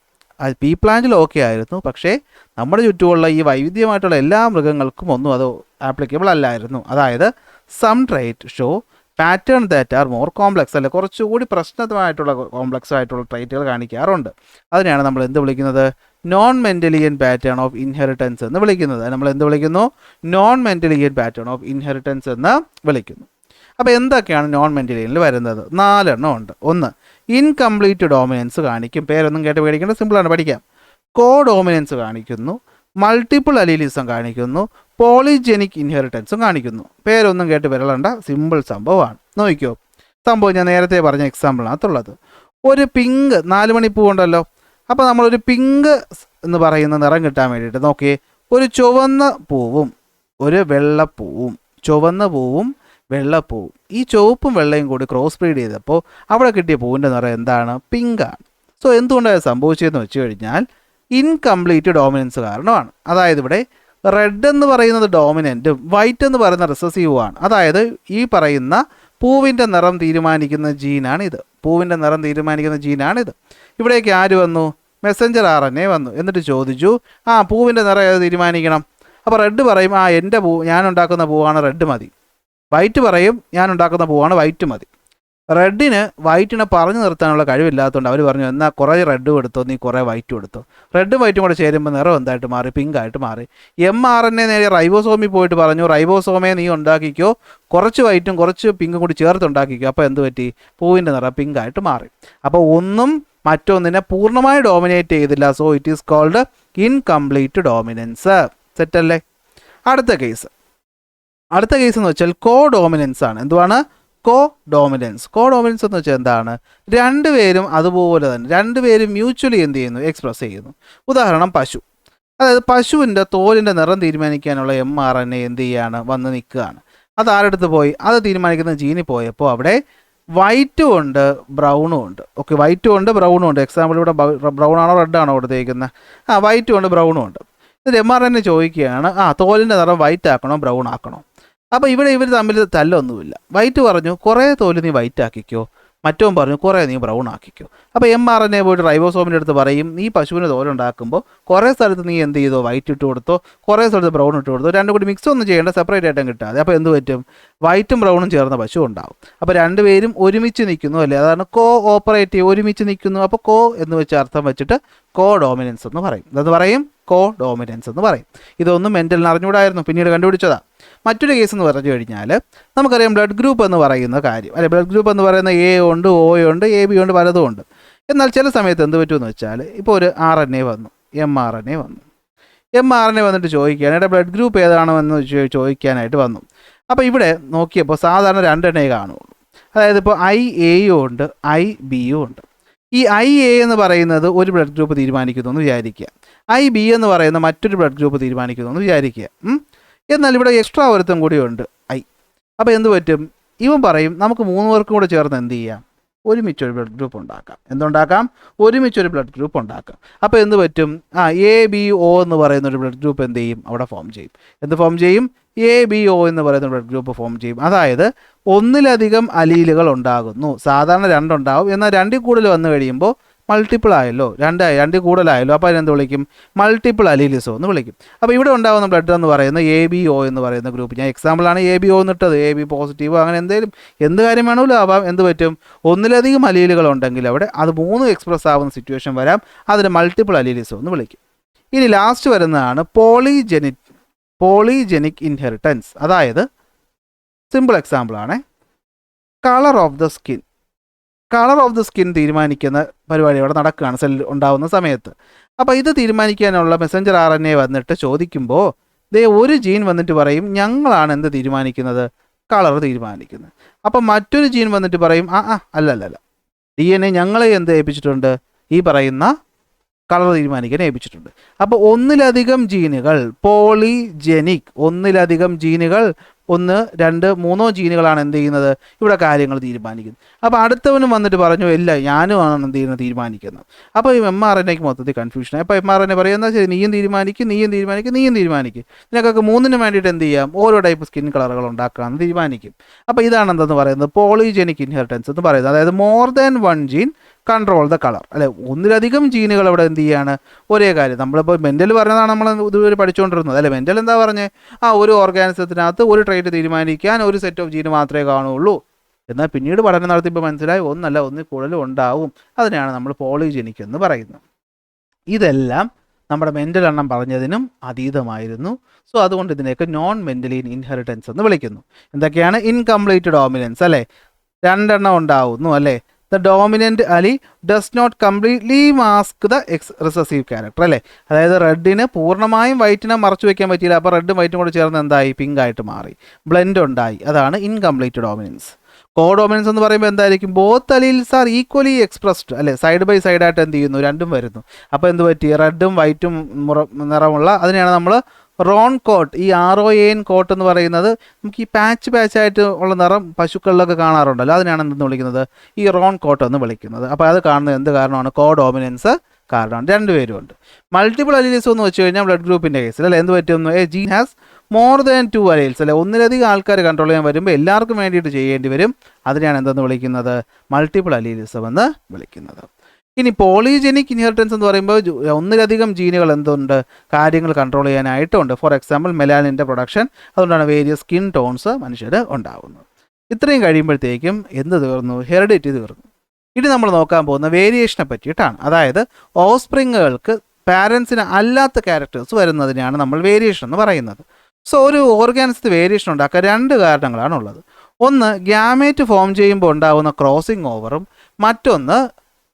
പീ പ്ലാന്റിൽ ഓക്കെ ആയിരുന്നു, പക്ഷേ നമ്മുടെ ചുറ്റുമുള്ള ഈ വൈവിധ്യമായിട്ടുള്ള എല്ലാ മൃഗങ്ങൾക്കും ഒന്നും അത് ആപ്ലിക്കബിൾ അല്ലായിരുന്നു. അതായത് some trait show pattern that are more complex അല്ലെ, കുറച്ചുകൂടി പ്രശ്നമായിട്ടുള്ള കോംപ്ലക്സ് ആയിട്ടുള്ള ട്രൈറ്റുകൾ കാണിക്കാറുണ്ട്. അതിനെയാണ് നമ്മൾ എന്ത് വിളിക്കുന്നത്? Non Mendelian pattern of inheritance എന്ന് വിളിക്കുന്നത്. നമ്മൾ എന്ത് വിളിക്കുന്നു? Non Mendelian pattern of inheritance എന്ന് വിളിക്കുന്നു. അപ്പോൾ എന്തൊക്കെയാണ് നോൺ മെൻഡലിയനിൽ വരുന്നത്? 4 എണ്ണം ഉണ്ട്. ഒന്ന്, ഇൻകംപ്ലീറ്റ് ഡോമിനൻസ് കാണിക്കും. പേരൊന്നും കേട്ട് പേടിക്കേണ്ട, സിമ്പിളാണ്, പഠിക്കാം. കോ ഡോമിനൻസ് കാണിക്കുന്നു, മൾട്ടിപ്പിൾ അലീലിസം കാണിക്കുന്നു, പോളിജെനിക് ഇൻഹെറിറ്റൻസും കാണിക്കുന്നു. പേരൊന്നും കേട്ട് വരളണ്ട, സിമ്പിൾ സംഭവമാണ്. നോക്കിക്കോ, സംഭവം ഞാൻ നേരത്തെ പറഞ്ഞ എക്സാമ്പിളിനകത്തുള്ളത്. ഒരു പിങ്ക് 4 മണിപ്പൂ ഉണ്ടല്ലോ. അപ്പോൾ നമ്മളൊരു പിങ്ക് എന്ന് പറയുന്ന നിറം കിട്ടാൻ വേണ്ടിയിട്ട് നോക്കിയേ, ഒരു ചുവന്ന പൂവും ഒരു വെള്ളപ്പൂവും, ചുവന്ന പൂവും വെള്ളപ്പൂവും, ഈ ചുവപ്പും വെള്ളയും കൂടി ക്രോസ് ബ്രീഡ് ചെയ്തപ്പോൾ അവിടെ കിട്ടിയ പൂവിൻ്റെ നിറം എന്താണ്? പിങ്കാണ്. സോ എന്തുകൊണ്ടാണ് സംഭവിച്ചതെന്ന് വെച്ച് കഴിഞ്ഞാൽ ഇൻകംപ്ലീറ്റ് ഡോമിനൻസ് കാരണമാണ്. അതായത് ഇവിടെ റെഡ് എന്ന് പറയുന്നത് ഡോമിനൻറ്റും വൈറ്റ് എന്ന് പറയുന്ന റിസസീവുമാണ്. അതായത് ഈ പറയുന്ന പൂവിൻ്റെ നിറം തീരുമാനിക്കുന്ന ജീനാണിത്. ഇവിടേക്ക് ആര് വന്നു? മെസ്സഞ്ചർ RNA വന്നു. എന്നിട്ട് ചോദിച്ചു, പൂവിൻ്റെ നിറം ഏത് തീരുമാനിക്കണം? അപ്പോൾ റെഡ് പറയും, എൻ്റെ ഞാൻ ഉണ്ടാക്കുന്ന പൂവാണ്, റെഡ് മതി. വൈറ്റ് പറയും, ഞാൻ ഉണ്ടാക്കുന്ന പൂവാണ്, വൈറ്റ് മതി. റെഡിന് വൈറ്റിനെ പറഞ്ഞു നിർത്താനുള്ള കഴിവില്ലാത്തതുകൊണ്ട് അവർ പറഞ്ഞു, എന്നാൽ കുറേ റെഡും എടുത്തോ, നീ കുറേ വൈറ്റും എടുത്തോ. റെഡും വൈറ്റും കൂടെ ചേരുമ്പോൾ നിറം എന്തായിട്ട് മാറി? പിങ്കായിട്ട് മാറി. mRNA നേരെ റൈബോസോമിൽ പോയിട്ട് പറഞ്ഞു, റൈബോസോമേ നീ ഉണ്ടാക്കിക്കോ, കുറച്ച് വൈറ്റും കുറച്ച് പിങ്കും കൂടി ചേർത്ത് ഉണ്ടാക്കിക്കോ. അപ്പോൾ എന്ത് പറ്റി? പൂവിൻ്റെ നിറം പിങ്കായിട്ട് മാറി. അപ്പോൾ ഒന്നും മറ്റൊന്നിനെ പൂർണ്ണമായി ഡോമിനേറ്റ് ചെയ്തില്ല. So it is called incomplete dominance. സെറ്റല്ലേ? അടുത്ത കേസ് എന്ന് വെച്ചാൽ കോ ഡോമിനൻസ് ആണ്. എന്തുവാണ്? കോ ഡോമിനൻസ്. കോ ഡോമിനൻസ് എന്ന് വെച്ചാൽ എന്താണ്? രണ്ടുപേരും അതുപോലെ തന്നെ രണ്ടുപേരും മ്യൂച്വലി എന്ത് ചെയ്യുന്നു? എക്സ്പ്രസ് ചെയ്യുന്നു. ഉദാഹരണം പശു. അതായത് പശുവിൻ്റെ തോലിൻ്റെ നിറം തീരുമാനിക്കാനുള്ള mRNA എന്ത് ചെയ്യാണ്? വന്ന് നിൽക്കുകയാണ്. അത് ആരെടുത്ത് പോയി? അത് തീരുമാനിക്കുന്ന ജീനിൽ പോയപ്പോൾ അവിടെ വൈറ്റും ഉണ്ട് ബ്രൗണും ഉണ്ട്. ഓക്കെ, വൈറ്റും ഉണ്ട് ബ്രൗണും ഉണ്ട്. എക്സാമ്പിൾ ഇവിടെ ബ്രൗൺ ആണോ റെഡ് ആണോ കൊടുത്തേക്കുന്നത്? വൈറ്റും ഉണ്ട് ബ്രൗണും ഉണ്ട്. എന്നിട്ട് mRNA ചോദിക്കുകയാണ്, തോലിൻ്റെ നിറം വൈറ്റ് ആക്കണോ ബ്രൗൺ ആക്കണോ? അപ്പോൾ ഇവിടെ ഇവർ തമ്മിൽ തല്ലൊന്നുമില്ല. വൈറ്റ് പറഞ്ഞു കുറേ തോല് നീ വൈറ്റ് ആക്കിക്കോ, മറ്റവൻ പറഞ്ഞു കുറേ നീ ബ്രൗൺ ആക്കിക്കോ. അപ്പോൾ mRNA പോയിട്ട് റൈബോസോമിൻ്റെ അടുത്ത് പറയും, നീ പശുവിന് തോലുണ്ടാക്കുമ്പോൾ കുറേ സ്ഥലത്ത് നീ എന്ത് ചെയ്തോ? വൈറ്റ് ഇട്ട് കൊടുത്തോ, കുറേ സ്ഥലത്ത് ബ്രൗൺ ഇട്ട് കൊടുത്തോ. രണ്ടും കൂടി മിക്സ് ഒന്നും ചെയ്യേണ്ട, സെപ്പറേറ്റ് ആയിട്ടും കിട്ടാതെ. അപ്പോൾ എന്ത് പറ്റും? വൈറ്റും ബ്രൗണും ചേർന്ന പശു ഉണ്ടാവും. അപ്പോൾ രണ്ടുപേരും ഒരുമിച്ച് നിൽക്കുന്നു അല്ലേ? അതാണ് കോ ഓപ്പറേറ്റീവ്, ഒരുമിച്ച് നിൽക്കുന്നു. അപ്പോൾ കോ എന്ന് വെച്ച് അർത്ഥം വെച്ചിട്ട് കോ ഡോമിനൻസ് എന്ന് പറയും. ഇതെന്ന് പറയും കോ ഡോമിനൻസ് എന്ന് പറയും. ഇതൊന്നും മെൻ്റലിന് അറിഞ്ഞുകൂടായിരുന്നു, പിന്നീട് കണ്ടുപിടിച്ചതാ. മറ്റൊരു കേസ് എന്ന് പറഞ്ഞു കഴിഞ്ഞാൽ നമുക്കറിയാം ബ്ലഡ് ഗ്രൂപ്പ് എന്ന് പറയുന്ന കാര്യം അല്ലെ. ബ്ലഡ് ഗ്രൂപ്പ് എന്ന് പറയുന്ന എ ഉണ്ട്, ഒ ഉണ്ട്, എ ബി ഉണ്ട്, പലതും ഉണ്ട്. എന്നാൽ ചില സമയത്ത് എന്ത് പറ്റുമെന്ന് വെച്ചാൽ ഇപ്പോൾ ഒരു RNA വന്നു, mRNA വന്നിട്ട് ചോദിക്കുകയാണ് എടാ ബ്ലഡ് ഗ്രൂപ്പ് ഏതാണെന്ന് ചോദിക്കാനായിട്ട് വന്നു. അപ്പോൾ ഇവിടെ നോക്കിയപ്പോൾ സാധാരണ 2 എണ്ണേ കാണുള്ളൂ. അതായത് ഇപ്പോൾ IA ഉണ്ട്, IBയും ഉണ്ട്. ഈ IA എന്ന് പറയുന്നത് ഒരു ബ്ലഡ് ഗ്രൂപ്പ് തീരുമാനിക്കുന്നു എന്ന് വിചാരിക്കുക. IB എന്ന് പറയുന്ന മറ്റൊരു ബ്ലഡ് ഗ്രൂപ്പ് തീരുമാനിക്കുന്നു എന്ന് വിചാരിക്കുക. എന്നാൽ ഇവിടെ എക്സ്ട്രാ ഒരുത്തം കൂടിയുണ്ട് I. അപ്പോൾ എന്ത് പറ്റും? ഇവൻ പറയും നമുക്ക് 3 പേർക്കും കൂടെ ചേർന്ന് എന്ത് ചെയ്യാം? ഒരുമിച്ചൊരു ബ്ലഡ് ഗ്രൂപ്പ് ഉണ്ടാക്കാം. എന്തുണ്ടാക്കാം? ഒരുമിച്ചൊരു ബ്ലഡ് ഗ്രൂപ്പ് ഉണ്ടാക്കാം. അപ്പോൾ എന്ത് പറ്റും? ABO എന്ന് പറയുന്ന ഒരു ബ്ലഡ് ഗ്രൂപ്പ് എന്ത് ചെയ്യും? അവിടെ ഫോം ചെയ്യും. എന്ത് ഫോം ചെയ്യും? ABO എന്ന് പറയുന്ന ബ്ലഡ് ഗ്രൂപ്പ് ഫോം ചെയ്യും. അതായത് ഒന്നിലധികം അലീലുകൾ ഉണ്ടാകുന്നു. സാധാരണ 2 ഉണ്ടാവും, എന്നാൽ 2 കൂടുതൽ വന്നു കഴിയുമ്പോൾ മൾട്ടിപ്പിൾ ആയല്ലോ, 2 കൂടുതലായല്ലോ. അപ്പോൾ അതിനെന്ത് വിളിക്കും? മൾട്ടിപ്പിൾ അലീലിസോ എന്ന് വിളിക്കും. അപ്പോൾ ഇവിടെ ഉണ്ടാകുന്ന ബ്ലഡ് എന്ന് പറയുന്ന ABO എന്ന് പറയുന്ന ഗ്രൂപ്പ്. ഞാൻ എക്സാമ്പിളാണ് ABO എന്നിട്ടത്. AB പോസിറ്റീവോ അങ്ങനെ എന്ത് കാര്യം വേണമെങ്കിലും ആവാം. എന്ത് പറ്റും? ഒന്നിലധികം അലീലുകൾ ഉണ്ടെങ്കിൽ അവിടെ അത് 3 എക്സ്പ്രസ് ആവുന്ന സിറ്റുവേഷൻ വരാം. അതിന് മൾട്ടിപ്പിൾ അലീലിസോ എന്ന് വിളിക്കും. ഇനി ലാസ്റ്റ് വരുന്നതാണ് പോളിജെനിക് ഇൻഹെറിറ്റൻസ്. അതായത് സിമ്പിൾ എക്സാമ്പിളാണ് കളർ ഓഫ് ദ സ്കിൻ തീരുമാനിക്കുന്ന പരിപാടി അവിടെ നടക്കുകയാണ് സെൽ ഉണ്ടാവുന്ന സമയത്ത്. അപ്പോൾ ഇത് തീരുമാനിക്കാനുള്ള മെസ്സഞ്ചർ RNA വന്നിട്ട് ചോദിക്കുമ്പോൾ ഒരു ജീൻ വന്നിട്ട് പറയും ഞങ്ങളാണ് എന്ത് തീരുമാനിക്കുന്നത്? കളർ തീരുമാനിക്കുന്നത്. അപ്പോൾ മറ്റൊരു ജീൻ വന്നിട്ട് പറയും അല്ലല്ല DNA ഞങ്ങളെ എന്ത് ഏൽപ്പിച്ചിട്ടുണ്ട്? ഈ പറയുന്ന കളർ തീരുമാനിക്കാൻ ഏൽപ്പിച്ചിട്ടുണ്ട്. അപ്പോൾ ഒന്നിലധികം ജീനുകൾ, പോളിജെനിക്, ഒന്നിലധികം ജീനുകൾ, 1, 2, 3 ജീനുകളാണ് എന്ത് ചെയ്യുന്നത്? ഇവിടെ കാര്യങ്ങൾ തീരുമാനിക്കുന്നത്. അപ്പോൾ അടുത്തവനും വന്നിട്ട് പറഞ്ഞു ഇല്ല ഞാനുമാണ് എന്ത് ചെയ്യുന്നത്? തീരുമാനിക്കുന്നത്. അപ്പോൾ ഈ mRNAക്ക് മൊത്തത്തിൽ കൺഫ്യൂഷനായി. അപ്പോൾ mRNA പറയുന്നത് ശരി നീയും തീരുമാനിക്കും. നിനക്കൊക്കെ 3നും വേണ്ടിയിട്ട് എന്ത് ചെയ്യാം? ഓരോ ടൈപ്പ് സ്കിൻ കളറുകൾ ഉണ്ടാക്കാമെന്ന് തീരുമാനിക്കും. അപ്പോൾ ഇതാണ് എന്തെന്ന് പറയുന്നത്? പോളിജെനിക് ഇൻഹെറിറ്റൻസ് എന്ന് പറയുന്നത്. അതായത് more than 1 gene control the colour അല്ലെ. ഒന്നിലധികം ജീനുകൾ അവിടെ എന്ത് ചെയ്യാണ്? ഒരേ കാര്യം. നമ്മളിപ്പോൾ മെൻ്റൽ പറഞ്ഞതാണ് നമ്മൾ ഇതുവരെ പഠിച്ചുകൊണ്ടിരുന്നത് അല്ലെ. മെൻ്റൽ എന്താ പറഞ്ഞത്? ഒരു ഓർഗാനിസത്തിനകത്ത് ഒരു ട്രേറ്റ് തീരുമാനിക്കാൻ ഒരു സെറ്റ് ഓഫ് ജീന് മാത്രമേ കാണുള്ളൂ. എന്നാൽ പിന്നീട് പഠനം നടത്തിയപ്പോൾ മനസ്സിലായി ഒന്നല്ല 1 കൂടുതലും ഉണ്ടാവും. അതിനെയാണ് നമ്മൾ പോളിജെനിക് എന്ന് പറയുന്നത്. ഇതെല്ലാം നമ്മുടെ മെൻ്റൽ എണ്ണം പറഞ്ഞതിനും അതീതമായിരുന്നു. സോ അതുകൊണ്ട് ഇതിനെയൊക്കെ നോൺ മെൻ്റലീൻ ഇൻഹെറിറ്റൻസ് എന്ന് വിളിക്കുന്നു. എന്തൊക്കെയാണ്? ഇൻകംപ്ലീറ്റ് ഡോമിനൻസ് അല്ലേ, 2 എണ്ണം ഉണ്ടാവുന്നു അല്ലേ. The dominant allele does not completely mask the recessive character അല്ലേ. അതായത് റെഡിന് പൂർണ്ണമായും വൈറ്റിനെ മറച്ചു വയ്ക്കാൻ പറ്റിയില്ല. അപ്പോൾ റെഡും വൈറ്റും കൂടെ ചേർന്ന് എന്തായി? പിങ്ക് ആയിട്ട് മാറി, ബ്ലെൻഡ് ഉണ്ടായി. അതാണ് ഇൻകംപ്ലീറ്റ് ഡോമിനൻസ്. കോ ഡോമിനൻസ് എന്ന് പറയുമ്പോൾ എന്തായിരിക്കും? Both alleles are equally expressed അല്ലേ. സൈഡ് ബൈ സൈഡായിട്ട് എന്ത് ചെയ്യുന്നു? രണ്ടും വരുന്നു. അപ്പോൾ എന്ത് പറ്റി? റെഡും വൈറ്റും നിറമുള്ള അതിനെയാണ് നമ്മൾ റോൺ കോട്ട്, ഈ ROAN കോട്ട് എന്ന് പറയുന്നത്. നമുക്ക് ഈ പാച്ചായിട്ട് ഉള്ള നിറം പശുക്കളിലൊക്കെ കാണാറുണ്ടല്ലോ, അതിനാണ് എന്തെന്ന് വിളിക്കുന്നത്? ഈ റോൺ കോട്ട് എന്ന് വിളിക്കുന്നത്. അപ്പോൾ അത് കാണുന്നത് എന്ത് കാരണമാണ്? കോ ഡോമിനൻസ് കാരണമാണ്. 2 പേരും ഉണ്ട്. മൾട്ടിപ്പിൾ അലീൽസ് എന്ന് വെച്ച് കഴിഞ്ഞാൽ ബ്ലഡ് ഗ്രൂപ്പിൻ്റെ കേസിൽ അല്ലേ എന്ത് പറ്റുന്നു? Gene has more than 2 alleles അല്ലെ. ഒന്നിലധികം ആൾക്കാർ കൺട്രോൾ ചെയ്യാൻ വരുമ്പോൾ എല്ലാവർക്കും വേണ്ടിയിട്ട് ചെയ്യേണ്ടി വരും. അതിനെയാണ് എന്തെന്ന് വിളിക്കുന്നത്? മൾട്ടിപ്പിൾ അലീലിസം എന്ന് വിളിക്കുന്നത്. ഇനി പോളിജെനിക് ഇൻഹെറിറ്റൻസ് എന്ന് പറയുമ്പോൾ ഒന്നിലധികം ജീനുകൾ എന്തുണ്ട്? കാര്യങ്ങൾ കൺട്രോൾ ചെയ്യാനായിട്ടുണ്ട്. ഫോർ എക്സാമ്പിൾ മെലാനിൻ്റെ പ്രൊഡക്ഷൻ. അതുകൊണ്ടാണ് വേരിയസ് സ്കിൻ ടോൺസ് മനുഷ്യർ ഉണ്ടാകുന്നത്. ഇത്രയും കഴിയുമ്പോഴത്തേക്കും എന്ത് തീർന്നു? ഹെറിഡിറ്റി തീർന്നു. ഇനി നമ്മൾ നോക്കാൻ പോകുന്ന വേരിയേഷനെ പറ്റിയിട്ടാണ്. അതായത് ഓഫ്സ്പ്രിങ്ങുകൾക്ക് പാരൻസിന് അല്ലാത്ത ക്യാരക്ടേഴ്സ് വരുന്നതിനെയാണ് നമ്മൾ വേരിയേഷൻ എന്ന് പറയുന്നത്. സോ ഒരു ഓർഗാനിസത്തിൽ വേരിയേഷൻ ഉണ്ടാക്കാൻ 2 കാരണങ്ങളാണുള്ളത്. ഒന്ന് ഗ്യാമേറ്റ് ഫോം ചെയ്യുമ്പോൾ ഉണ്ടാകുന്ന ക്രോസിംഗ് ഓവറും, മറ്റൊന്ന്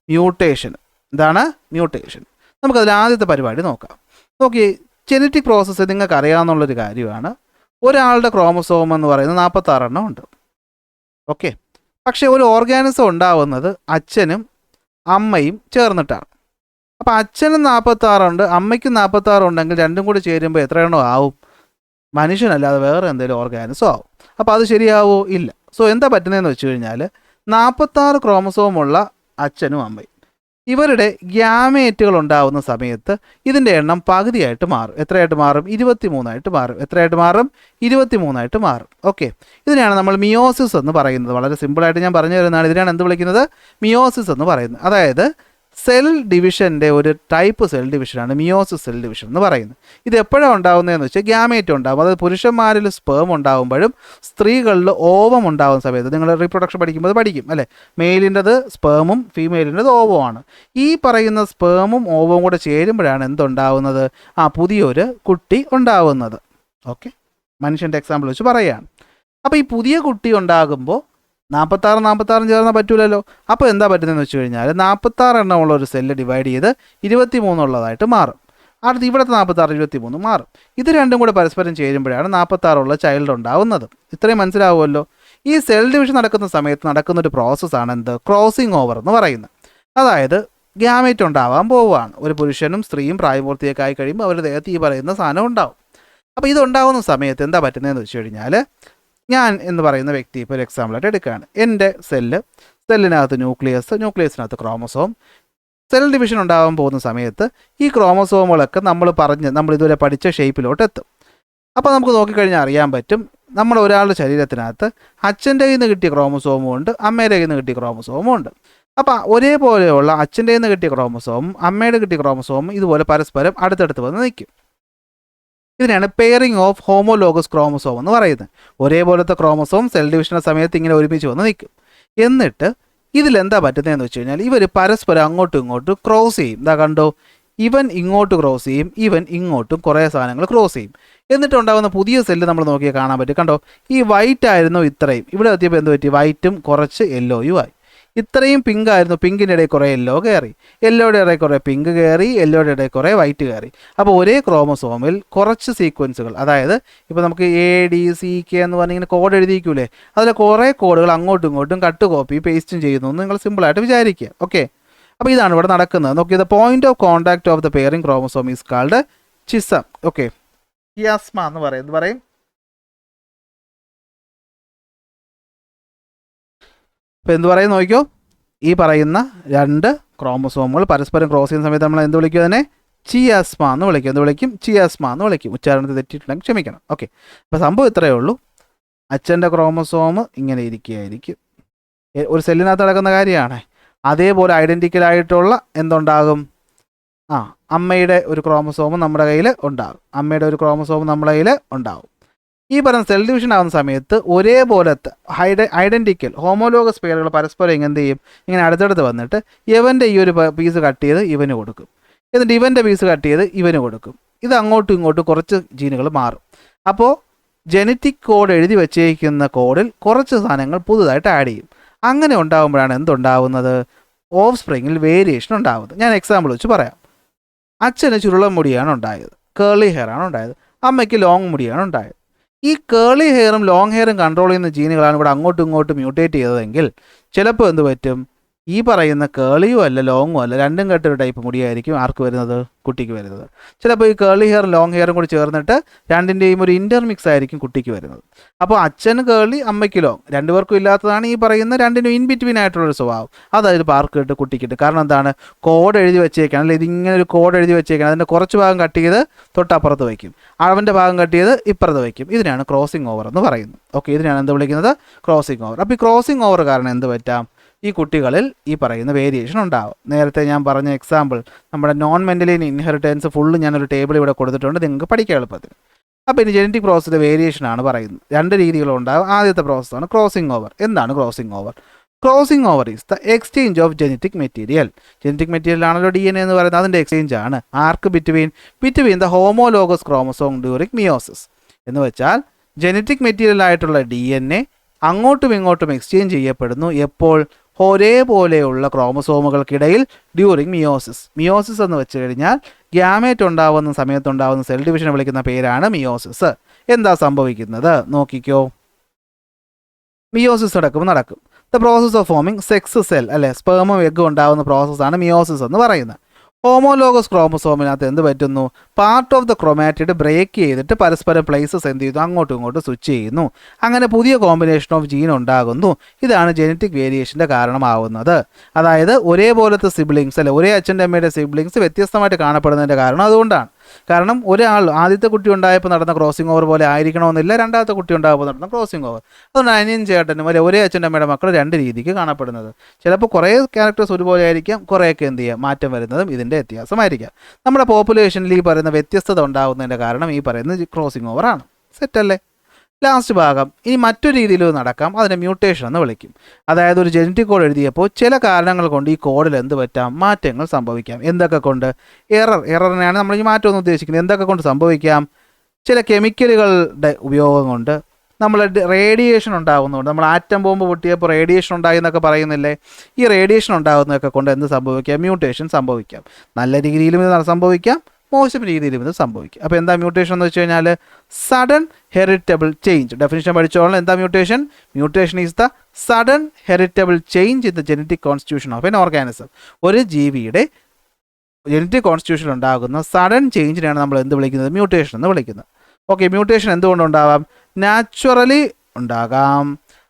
മ്യൂട്ടേഷൻ എന്താണ് മ്യൂട്ടേഷൻ. നമുക്കതിൽ ആദ്യത്തെ പരിപാടി നോക്കാം. നോക്കി, ജനറ്റിക് പ്രോസസ്സ് നിങ്ങൾക്ക് അറിയാവുന്നുള്ളൊരു കാര്യമാണ്. ഒരാളുടെ ക്രോമസോം എന്ന് പറയുന്നത് 46 എണ്ണം ഉണ്ട്. ഓക്കെ, പക്ഷേ ഒരു ഓർഗാനിസം ഉണ്ടാവുന്നത് അച്ഛനും അമ്മയും ചേർന്നിട്ടാണ്. അപ്പോൾ അച്ഛനും 46 ഉണ്ട്, അമ്മയ്ക്കും 46 ഉണ്ടെങ്കിൽ രണ്ടും കൂടി ചേരുമ്പോൾ എത്ര എണ്ണം ആവും? മനുഷ്യനല്ലാതെ വേറെ എന്തെങ്കിലും ഓർഗാനിസം ആവും. അപ്പോൾ അത് ശരിയാവോ? ഇല്ല. സോ എന്താ പറ്റുന്നതെന്ന് വെച്ച് കഴിഞ്ഞാൽ 46 ക്രോമസോമുള്ള അച്ഛനും അമ്മയും ഇവരുടെ ഗ്യാമേറ്റുകൾ ഉണ്ടാവുന്ന സമയത്ത് ഇതിൻ്റെ എണ്ണം പകുതിയായിട്ട് മാറും. എത്രയായിട്ട് മാറും? 23 മാറും. എത്രയായിട്ട് മാറും? 23 മാറും. ഓക്കെ, ഇതിനെയാണ് നമ്മൾ മിയോസിസ് എന്ന് പറയുന്നത്. വളരെ സിമ്പിളായിട്ട് ഞാൻ പറഞ്ഞു തരുന്നതാണ്. ഇതിനാണ് എന്ത് വിളിക്കുന്നത്? മിയോസിസ് എന്ന് പറയുന്നത്. അതായത് സെൽ ഡിവിഷൻ്റെ ഒരു ടൈപ്പ് സെൽ ഡിവിഷനാണ് മിയോസിസ് സെൽ ഡിവിഷൻ എന്ന് പറയുന്നത്. ഇത് എപ്പോഴാണ് ഉണ്ടാകുന്നതെന്ന് വെച്ചാൽ ഗ്യാമേറ്റ് ഉണ്ടാകും. അതായത് പുരുഷന്മാരിൽ സ്പേം ഉണ്ടാകുമ്പോഴും സ്ത്രീകളിൽ ഓവം ഉണ്ടാകുന്ന സമയത്ത്, നിങ്ങൾ റീപ്രൊഡക്ഷൻ പഠിക്കുമ്പോൾ പഠിക്കും അല്ലേ, മെയിലിൻ്റെത് സ്പേമും ഫീമെയിലിൻ്റെത് ഓവമാണ്. ഈ പറയുന്ന സ്പേമും ഓവവും കൂടെ ചേരുമ്പോഴാണ് എന്തുണ്ടാവുന്നത്? പുതിയൊരു കുട്ടി ഉണ്ടാവുന്നത്. ഓക്കെ, മനുഷ്യൻ്റെ എക്സാമ്പിൾ വെച്ച് പറയുകയാണ്. അപ്പോൾ ഈ പുതിയ കുട്ടി ഉണ്ടാകുമ്പോൾ 46 ചേർന്നാൽ പറ്റൂലല്ലോ. അപ്പോൾ എന്താ പറ്റുന്നതെന്ന് വെച്ച് കഴിഞ്ഞാൽ 46 എണ്ണമുള്ള ഒരു സെല്ല് ഡിവൈഡ് ചെയ്ത് 23 ഉള്ളതായിട്ട് മാറും. അടുത്ത് ഇവിടുത്തെ 46 23 മാറും. ഇത് രണ്ടും കൂടെ പരസ്പരം ചേരുമ്പോഴാണ് 46 ഉള്ള ചൈൽഡ് ഉണ്ടാവുന്നത്. ഇത്രയും മനസ്സിലാവുമല്ലോ. ഈ സെൽ ഡിവിഷൻ നടക്കുന്ന സമയത്ത് നടക്കുന്നൊരു പ്രോസസ്സാണ് എന്ത്? ക്രോസിംഗ് ഓവർ എന്ന് പറയുന്നത്. അതായത് ഗ്യാമേറ്റ് ഉണ്ടാവാൻ പോവുകയാണ്. ഒരു പുരുഷനും സ്ത്രീയും പ്രായപൂർത്തിയൊക്കെ ആയി കഴിയുമ്പോൾ അവരുടെ ദേഹത്ത് ഈ പറയുന്ന സാധനം ഉണ്ടാവും. അപ്പോൾ ഇതുണ്ടാവുന്ന സമയത്ത് എന്താ പറ്റുന്നതെന്ന് വെച്ച് കഴിഞ്ഞാൽ, ഞാൻ എന്ന് പറയുന്ന വ്യക്തി ഇപ്പോൾ ഒരു എക്സാമ്പിളായിട്ട് എടുക്കുകയാണ്. എൻ്റെ സെല്ലിനകത്ത് ന്യൂക്ലിയസിനകത്ത് ക്രോമസോം. സെൽ ഡിവിഷൻ ഉണ്ടാകാൻ പോകുന്ന സമയത്ത് ഈ ക്രോമസോമുകളൊക്കെ നമ്മൾ ഇതുവരെ പഠിച്ച ഷേപ്പിലോട്ട് എത്തും. അപ്പോൾ നമുക്ക് നോക്കിക്കഴിഞ്ഞാൽ അറിയാൻ പറ്റും, നമ്മുടെ ഒരാളുടെ ശരീരത്തിനകത്ത് അച്ഛൻ്റെ കയ്യിൽ നിന്ന് കിട്ടിയ ക്രോമസോമും ഉണ്ട്, അമ്മയുടെ കയ്യിൽ നിന്ന് കിട്ടിയ ക്രോമസോമും ഉണ്ട്. അപ്പോൾ ഒരേപോലെയുള്ള അച്ഛൻ്റെ കയ്യിൽ നിന്ന് കിട്ടിയ ക്രോമസോമും അമ്മയുടെ കിട്ടിയ ക്രോമസോമും ഇതുപോലെ പരസ്പരം അടുത്തടുത്ത് വന്ന് നിൽക്കും. ഇതിനാണ് പെയറിംഗ് ഓഫ് ഹോമോലോഗസ് ക്രോമസോം എന്ന് പറയുന്നത്. ഒരേപോലത്തെ ക്രോമസോം സെൽ ഡിവിഷൻ്റെ സമയത്ത് ഇങ്ങനെ ഒരുമിച്ച് വന്ന് നിൽക്കും. എന്നിട്ട് ഇതിലെന്താ പറ്റുന്നതെന്ന് വെച്ച് കഴിഞ്ഞാൽ ഇവർ പരസ്പരം അങ്ങോട്ടും ഇങ്ങോട്ടും ക്രോസ് ചെയ്യും. ഇതാ കണ്ടോ, ഇവൻ ഇങ്ങോട്ട് ക്രോസ് ചെയ്യും, ഇവൻ ഇങ്ങോട്ടും കുറേ സാധനങ്ങൾ ക്രോസ് ചെയ്യും. എന്നിട്ടുണ്ടാകുന്ന പുതിയ സെല്ല് നമ്മൾ നോക്കിയാൽ കാണാൻ പറ്റും. കണ്ടോ, ഈ വൈറ്റ് ആയിരുന്നു ഇത്രയും, ഇവിടെ എത്തിയപ്പോൾ എന്ത് പറ്റി? വൈറ്റും കുറച്ച് യെല്ലോയും ആയി. ഇത്രയും പിങ്ക് ആയിരുന്നു, പിങ്കിൻ്റെ ഇടയിൽ കുറേ യെല്ലോ കയറി, യെല്ലോയുടെ ഇടയിൽ കുറേ പിങ്ക് കയറി, യെല്ലോയുടെ ഇടയിൽ കുറേ വൈറ്റ് കയറി. അപ്പോൾ ഒരേ ക്രോമസോമിൽ കുറച്ച് സീക്വൻസുകൾ, അതായത് ഇപ്പോൾ നമുക്ക് ADCK എന്ന് പറഞ്ഞിങ്ങനെ കോഡ് എഴുതിയിരിക്കൂലേ, അതിൽ കുറേ കോഡുകൾ അങ്ങോട്ടും ഇങ്ങോട്ടും കട്ട് കോപ്പി പേസ്റ്റും ചെയ്യുന്നു എന്ന് നിങ്ങൾ സിമ്പിളായിട്ട് വിചാരിക്കുക. ഓക്കെ, അപ്പോൾ ഇതാണ് ഇവിടെ നടക്കുന്നത്. നോക്കിയത് point of contact of the pairing chromosome is called chiasm. Okay, chiasma എന്ന് പറയും. ഇപ്പോൾ എന്ത് പറയും നോക്കിയോ, ഈ പറയുന്ന രണ്ട് ക്രോമസോമുകൾ പരസ്പരം ക്രോസ് ചെയ്യുന്ന സമയത്ത് നമ്മൾ എന്ത് വിളിക്കും? അതിനെ ചിയാസ്മ എന്ന് വിളിക്കും. എന്ത് വിളിക്കും? ചിയാസ്മ എന്ന് വിളിക്കും. ഉച്ചാരണത്തിൽ തെറ്റിയിട്ടുണ്ടെങ്കിൽ ക്ഷമിക്കണം. ഓക്കെ, അപ്പോൾ സംഭവം ഇത്രയേ ഉള്ളൂ. അച്ഛൻ്റെ ക്രോമസോം ഇങ്ങനെ ഇരിക്കുകയായിരിക്കും, ഒരു സെല്ലിനകത്ത് നടക്കുന്ന കാര്യമാണ്. അതേപോലെ ഐഡൻറ്റിക്കലായിട്ടുള്ള എന്തുണ്ടാകും? അമ്മയുടെ ഒരു ക്രോമസോമും നമ്മുടെ കയ്യിൽ ഉണ്ടാകും, അമ്മയുടെ ഒരു ക്രോമസോമും നമ്മുടെ കയ്യിൽ ഉണ്ടാകും. ഈ പറയുന്ന സെൽ ഡിവിഷൻ ആകുന്ന സമയത്ത് ഒരേപോലത്തെ ഐഡൻറ്റിക്കൽ ഹോമോലോഗസ് പെയറുകൾ പരസ്പരം എന്ത് ചെയ്യും? ഇങ്ങനെ അടുത്തടുത്ത് വന്നിട്ട് ഇവൻ്റെ ഈ ഒരു പീസ് കട്ട് ചെയ്ത് ഇവന് കൊടുക്കും, എന്നിട്ട് ഇവൻ്റെ പീസ് കട്ട് ചെയ്ത് ഇവന് കൊടുക്കും. ഇത് അങ്ങോട്ടും ഇങ്ങോട്ടും കുറച്ച് ജീനുകൾ മാറും. അപ്പോൾ ജനറ്റിക് കോഡ് എഴുതി വെച്ചേക്കുന്ന കോഡിൽ കുറച്ച് സാധനങ്ങൾ പുതുതായിട്ട് ആഡ് ചെയ്യും. അങ്ങനെ ഉണ്ടാകുമ്പോഴാണ് എന്തുണ്ടാവുന്നത്? ഓഫ് സ്പ്രിങ്ങിൽ വേരിയേഷൻ ഉണ്ടാകുന്നത്. ഞാൻ എക്സാമ്പിൾ വെച്ച് പറയാം. അച്ഛന് ചുരുളൻ മുടിയാണ് ഉണ്ടായത്, കേളി ഹെയർ ആണ് ഉണ്ടായത്. അമ്മയ്ക്ക് ലോങ് മുടിയാണ് ഉണ്ടായത്. ഈ കേളി ഹെയറും ലോങ് ഹെയറും കൺട്രോൾ ചെയ്യുന്ന ജീനുകളാണ് ഇവിടെ അങ്ങോട്ടും ഇങ്ങോട്ടും മ്യൂട്ടേറ്റ് ചെയ്തതെങ്കിൽ ചിലപ്പോൾ എന്ത് പറ്റും? ഈ പറയുന്ന കേളിയും അല്ല ലോങ്ങും അല്ല, രണ്ടും കെട്ടൊരു ടൈപ്പ് മുടിയായിരിക്കും ആർക്ക് വരുന്നത്? കുട്ടിക്ക് വരുന്നത്. ചിലപ്പോൾ ഈ കേളി ഹെയർ ലോങ് ഹെയറും കൂടി ചേർന്നിട്ട് രണ്ടിൻ്റെയും ഒരു ഇൻ്റർമിക്സ് ആയിരിക്കും കുട്ടിക്ക് വരുന്നത്. അപ്പോൾ അച്ഛന് കേളി അമ്മയ്ക്ക് ലോങ്, രണ്ടുപേർക്കും ഇല്ലാത്തതാണ് ഈ പറയുന്ന രണ്ടിനും ഇൻ ബിറ്റ്വീൻ ആയിട്ടുള്ളൊരു സ്വഭാവം. അതായത് പാർക്കിട്ട് കുട്ടിക്കിട്ട്. കാരണം എന്താണ്? കോഡ് എഴുതി വെച്ചേക്കാണ്, അല്ലെങ്കിൽ ഇതിങ്ങനെ ഒരു കോഡ് എഴുതി വെച്ചേക്കാണ്. അതിൻ്റെ കുറച്ച് ഭാഗം കട്ട് ചെയ്ത് തൊട്ടപ്പുറത്ത് വയ്ക്കും, അവൻ്റെ ഭാഗം കട്ട് ചെയ്ത് ഇപ്പുറത്ത് വയ്ക്കും. ഇതിനാണ് ക്രോസിംഗ് ഓവർ എന്ന് പറയുന്നത്. ഓക്കെ, ഇതിനാണ് എന്ത് വിളിക്കുന്നത്? Crossing over. അപ്പോൾ ഈ ക്രോസിംഗ് ഓവർ കാരണം എന്ത് പറ്റാം? ഈ കുട്ടികളിൽ ഈ പറയുന്ന വേരിയേഷൻ ഉണ്ടാവും. നേരത്തെ ഞാൻ പറഞ്ഞ എക്സാമ്പിൾ നമ്മുടെ നോൺ മെൻ്റലി ഇൻഹെറിറ്റൻസ് ഫുള്ള് ഞാനൊരു ടേബിൾ ഇവിടെ കൊടുത്തിട്ടുണ്ട്, നിങ്ങൾക്ക് പഠിക്കാൻ എളുപ്പത്തിൽ. അപ്പോൾ ഇനി ജനറ്റിക് പ്രോസസ്സിലെ വേരിയേഷനാണ് പറയുന്നത്. രണ്ട് രീതികളുണ്ടാകും. ആദ്യത്തെ പ്രോസസ്സാണ് ക്രോസിംഗ് ഓവർ. എന്താണ് crossing over? Crossing over is the exchange of genetic material. Genetic material ആണല്ലോ DNA എന്ന് പറയുന്നത്, അതിൻ്റെ എക്സ്ചേഞ്ച് ആണ്. ആർക്ക്? Between the homologous chromosome during meiosis. എന്ന് വെച്ചാൽ ജനറ്റിക് മെറ്റീരിയൽ ആയിട്ടുള്ള DNA അങ്ങോട്ടും ഇങ്ങോട്ടും എക്സ്ചേഞ്ച് ചെയ്യപ്പെടുന്നു. എപ്പോൾ? ഒരേപോലെയുള്ള ക്രോമസോമുകൾക്കിടയിൽ ഡ്യൂറിങ് മിയോസിസ് എന്ന് വെച്ച് കഴിഞ്ഞാൽ ഗ്യാമേറ്റ് ഉണ്ടാവുന്ന സമയത്തുണ്ടാവുന്ന സെൽ ഡിവിഷനെ വിളിക്കുന്ന പേരാണ് മിയോസിസ്. എന്താ സംഭവിക്കുന്നത് നോക്കിക്കോ. മിയോസിസ് നടക്കും. The process of forming sex cell അല്ലെ, സ്പെർമും എഗ്ഗും ഉണ്ടാകുന്ന പ്രോസസ്സാണ് മിയോസിസ് എന്ന് പറയുന്നത്. ഹോമോലോഗസ് ക്രോമസോമിനകത്ത് എന്ത് പറ്റുന്നു, part of the chromatid break ചെയ്തിട്ട് പരസ്പരം പ്ലേസസ് എന്ത് ചെയ്യുന്നു, അങ്ങോട്ടും ഇങ്ങോട്ടും സ്വിച്ച് ചെയ്യുന്നു. അങ്ങനെ പുതിയ കോമ്പിനേഷൻ ഓഫ് ജീൻ ഉണ്ടാകുന്നു. ഇതാണ് ജനറ്റിക് വേരിയേഷൻ്റെ കാരണമാവുന്നത്. അതായത് ഒരേപോലത്തെ സിബ്ലിങ്സ് അല്ലെ, ഒരേ അച്ഛൻ്റെ അമ്മയുടെ സിബ്ലിങ്സ് വ്യത്യസ്തമായിട്ട് കാണപ്പെടുന്നതിൻ്റെ കാരണം അതുകൊണ്ടാണ്. കാരണം ഒരാൾ ആദ്യത്തെ കുട്ടി ഉണ്ടായപ്പോൾ നടന്ന ക്രോസിംഗ് ഓവർ പോലെ ആയിരിക്കണമെന്നില്ല രണ്ടാമത്തെ കുട്ടി ഉണ്ടായപ്പോൾ നടന്ന ക്രോസിംഗ് ഓവർ. അതുകൊണ്ട് അനിയൻ ചേട്ടനും അല്ലെ ഒരേ അച്ഛൻ്റെ അമ്മയുടെ മക്കൾ രണ്ട് രീതിക്ക് കാണപ്പെടുന്നത്. ചിലപ്പോൾ കുറേ ക്യാരക്ടേഴ്സ് ഒരുപോലെ ആയിരിക്കാം, കുറേയൊക്കെ എന്ത് ചെയ്യുക മാറ്റം വരുന്നതും ഇതിൻ്റെ വ്യത്യാസമായിരിക്കാം. നമ്മുടെ പോപ്പുലേഷനിൽ ഈ പറയുന്ന വ്യത്യസ്തത ഉണ്ടാകുന്നതിൻ്റെ കാരണം ഈ പറയുന്ന ക്രോസിംഗ് ഓവർ ആണ്. സെറ്റല്ലേ? ലാസ്റ്റ് ഭാഗം ഇനി മറ്റൊരു രീതിയിൽ നടക്കാം, അതിനെ മ്യൂട്ടേഷൻ എന്ന് വിളിക്കും. അതായത് ഒരു ജനറ്റിക് കോഡ് എഴുതിയപ്പോൾ ചില കാരണങ്ങൾ കൊണ്ട് ഈ കോഡിൽ എന്ത് പറ്റാം, മാറ്റങ്ങൾ സംഭവിക്കാം. എന്തൊക്കെ കൊണ്ട്? എററിനെയാണ് നമ്മൾ ഈ മാറ്റം എന്ന് ഉദ്ദേശിക്കുന്നത്. എന്തൊക്കെ കൊണ്ട് സംഭവിക്കാം? ചില കെമിക്കലുകളുടെ ഉപയോഗം കൊണ്ട്, നമ്മൾ റേഡിയേഷൻ ഉണ്ടാകുന്നതുകൊണ്ട്. നമ്മൾ ആറ്റം ബോംബ് പൊട്ടിയപ്പോൾ റേഡിയേഷൻ ഉണ്ടായി എന്നൊക്കെ പറയുന്നില്ലേ? ഈ റേഡിയേഷൻ ഉണ്ടാകുന്നതൊക്കെ കൊണ്ട് എന്ത് സംഭവിക്കാം, മ്യൂട്ടേഷൻ സംഭവിക്കാം. നല്ല രീതിയിലും ഇത് സംഭവിക്കാം, മോശം രീതിയിലും ഇത് സംഭവിക്കും. അപ്പോൾ എന്താ മ്യൂട്ടേഷൻ എന്ന് വെച്ച് കഴിഞ്ഞാൽ സഡൻ ഹെറിറ്റബിൾ ചേഞ്ച്. ഡെഫിനിഷൻ പഠിച്ചോളാം. എന്താ mutation? Mutation is the sudden heritable change in the genetic constitution of N organism. ഒരു ജീവിയുടെ ജനറ്റിക് കോൺസ്റ്റിറ്റ്യൂഷൻ ഉണ്ടാകുന്ന സഡൻ ചേഞ്ചിനെയാണ് നമ്മൾ എന്ത് വിളിക്കുന്നത്, മ്യൂട്ടേഷൻ എന്ന് വിളിക്കുന്നത്. Okay, mutation എന്തുകൊണ്ടുണ്ടാവാം? നാച്ചുറലി ഉണ്ടാകാം,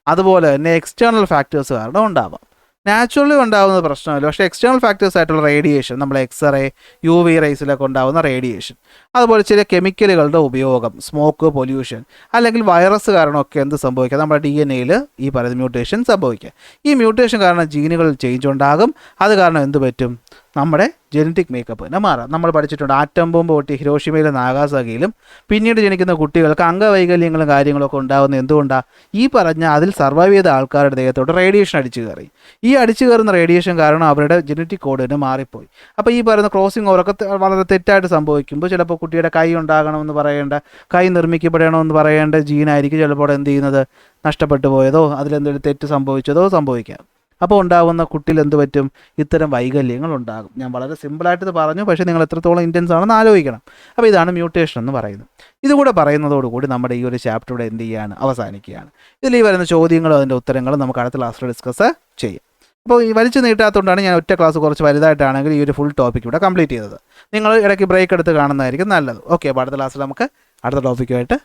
അതുപോലെ തന്നെ എക്സ്റ്റേണൽ ഫാക്ടേഴ്സ് കാരണം ഉണ്ടാവാം. നാച്ചുറലി ഉണ്ടാകുന്ന പ്രശ്നമില്ല, പക്ഷേ എക്സ്റ്റേണൽ ഫാക്ടേഴ്സ് ആയിട്ടുള്ള റേഡിയേഷൻ, നമ്മൾ എക്സ്റേ UV റേസിലൊക്കെ ഉണ്ടാകുന്ന റേഡിയേഷൻ, അതുപോലെ ചില കെമിക്കലുകളുടെ ഉപയോഗം, സ്മോക്ക്, പൊല്യൂഷൻ, അല്ലെങ്കിൽ വൈറസ് കാരണമൊക്കെ എന്ത് സംഭവിക്കാം, നമ്മുടെ DNA ഈ പറയുന്ന മ്യൂട്ടേഷൻ സംഭവിക്കാം. ഈ മ്യൂട്ടേഷൻ കാരണം ജീനുകളിൽ ചേഞ്ച് ഉണ്ടാകും. അത് കാരണം എന്ത് പറ്റും, നമ്മുടെ ജനറ്റിക് മേക്കപ്പ് തന്നെ മാറാം. നമ്മൾ പഠിച്ചിട്ടുണ്ട് ആറ്റം ബോംബ് പൊട്ടി ഹിരോഷിമയിലും നാഗാസാക്കിയിലും പിന്നീട് ജനിക്കുന്ന കുട്ടികൾക്ക് അംഗവൈകല്യങ്ങളും കാര്യങ്ങളൊക്കെ ഉണ്ടാകുന്നത് എന്തുകൊണ്ടാണ്? ഈ പറഞ്ഞ അതിൽ സർവൈവ് ചെയ്ത ആൾക്കാരുടെ ദേഹത്തോട്ട് റേഡിയേഷൻ അടിച്ചു കയറി. ഈ അടിച്ചു കയറുന്ന റേഡിയേഷൻ കാരണം അവരുടെ ജനറ്റിക് കോഡ് തന്നെ മാറിപ്പോയി. അപ്പോൾ ഈ പറയുന്ന ക്രോസിംഗ് ഓവറൊക്കെ വളരെ തെറ്റായിട്ട് സംഭവിക്കുമ്പോൾ ചിലപ്പോൾ കുട്ടിയുടെ കൈ ഉണ്ടാകണമെന്ന് പറയേണ്ട, കൈ നിർമ്മിക്കപ്പെടണമെന്ന് പറയേണ്ട ജീനായിരിക്കും ചിലപ്പോൾ എന്ത് ചെയ്യുന്നത്, നഷ്ടപ്പെട്ടു പോയതോ അതിലെന്തെങ്കിലും തെറ്റ് സംഭവിച്ചതോ സംഭവിക്കാം. അപ്പോൾ ഉണ്ടാകുന്ന കുട്ടിയിൽ എന്ത് പറ്റും, ഇത്തരം വൈകല്യങ്ങൾ ഉണ്ടാകും. ഞാൻ വളരെ സിമ്പിളായിട്ട് ഇത് പറഞ്ഞു, പക്ഷേ നിങ്ങൾ എത്രത്തോളം ഇൻറ്റൻസ് ആണെന്ന് ആലോചിക്കണം. അപ്പോൾ ഇതാണ് മ്യൂട്ടേഷൻ എന്ന് പറയുന്നത്. ഇതുകൂടെ പറയുന്നതോടുകൂടി നമ്മുടെ ഈ ഒരു ചാപ്റ്ററുടെ എന്ത് ചെയ്യുകയാണ്, അവസാനിക്കുകയാണ്. ഇതിൽ ഈ വരുന്ന ചോദ്യങ്ങളും അതിൻ്റെ ഉത്തരങ്ങളും നമുക്ക് അടുത്ത ക്ലാസ്സിൽ ഡിസ്കസ് ചെയ്യാം. അപ്പോൾ ഈ വലിച്ചു നീട്ടാത്തതുകൊണ്ടാണ് ഞാൻ ഒറ്റ ക്ലാസ് കുറച്ച് വലുതായിട്ടാണെങ്കിൽ ഈ ഒരു ഫുൾ ടോപ്പിക് ഇവിടെ കംപ്ലീറ്റ് ചെയ്തത്. നിങ്ങൾ ഇടയ്ക്ക് ബ്രേക്ക് എടുത്ത് കാണുന്നതായിരിക്കും നല്ലത്. ഓക്കെ, അപ്പോൾ അടുത്ത ക്ലാസ്സിൽ നമുക്ക് അടുത്ത ടോപ്പിക്കുമായിട്ട്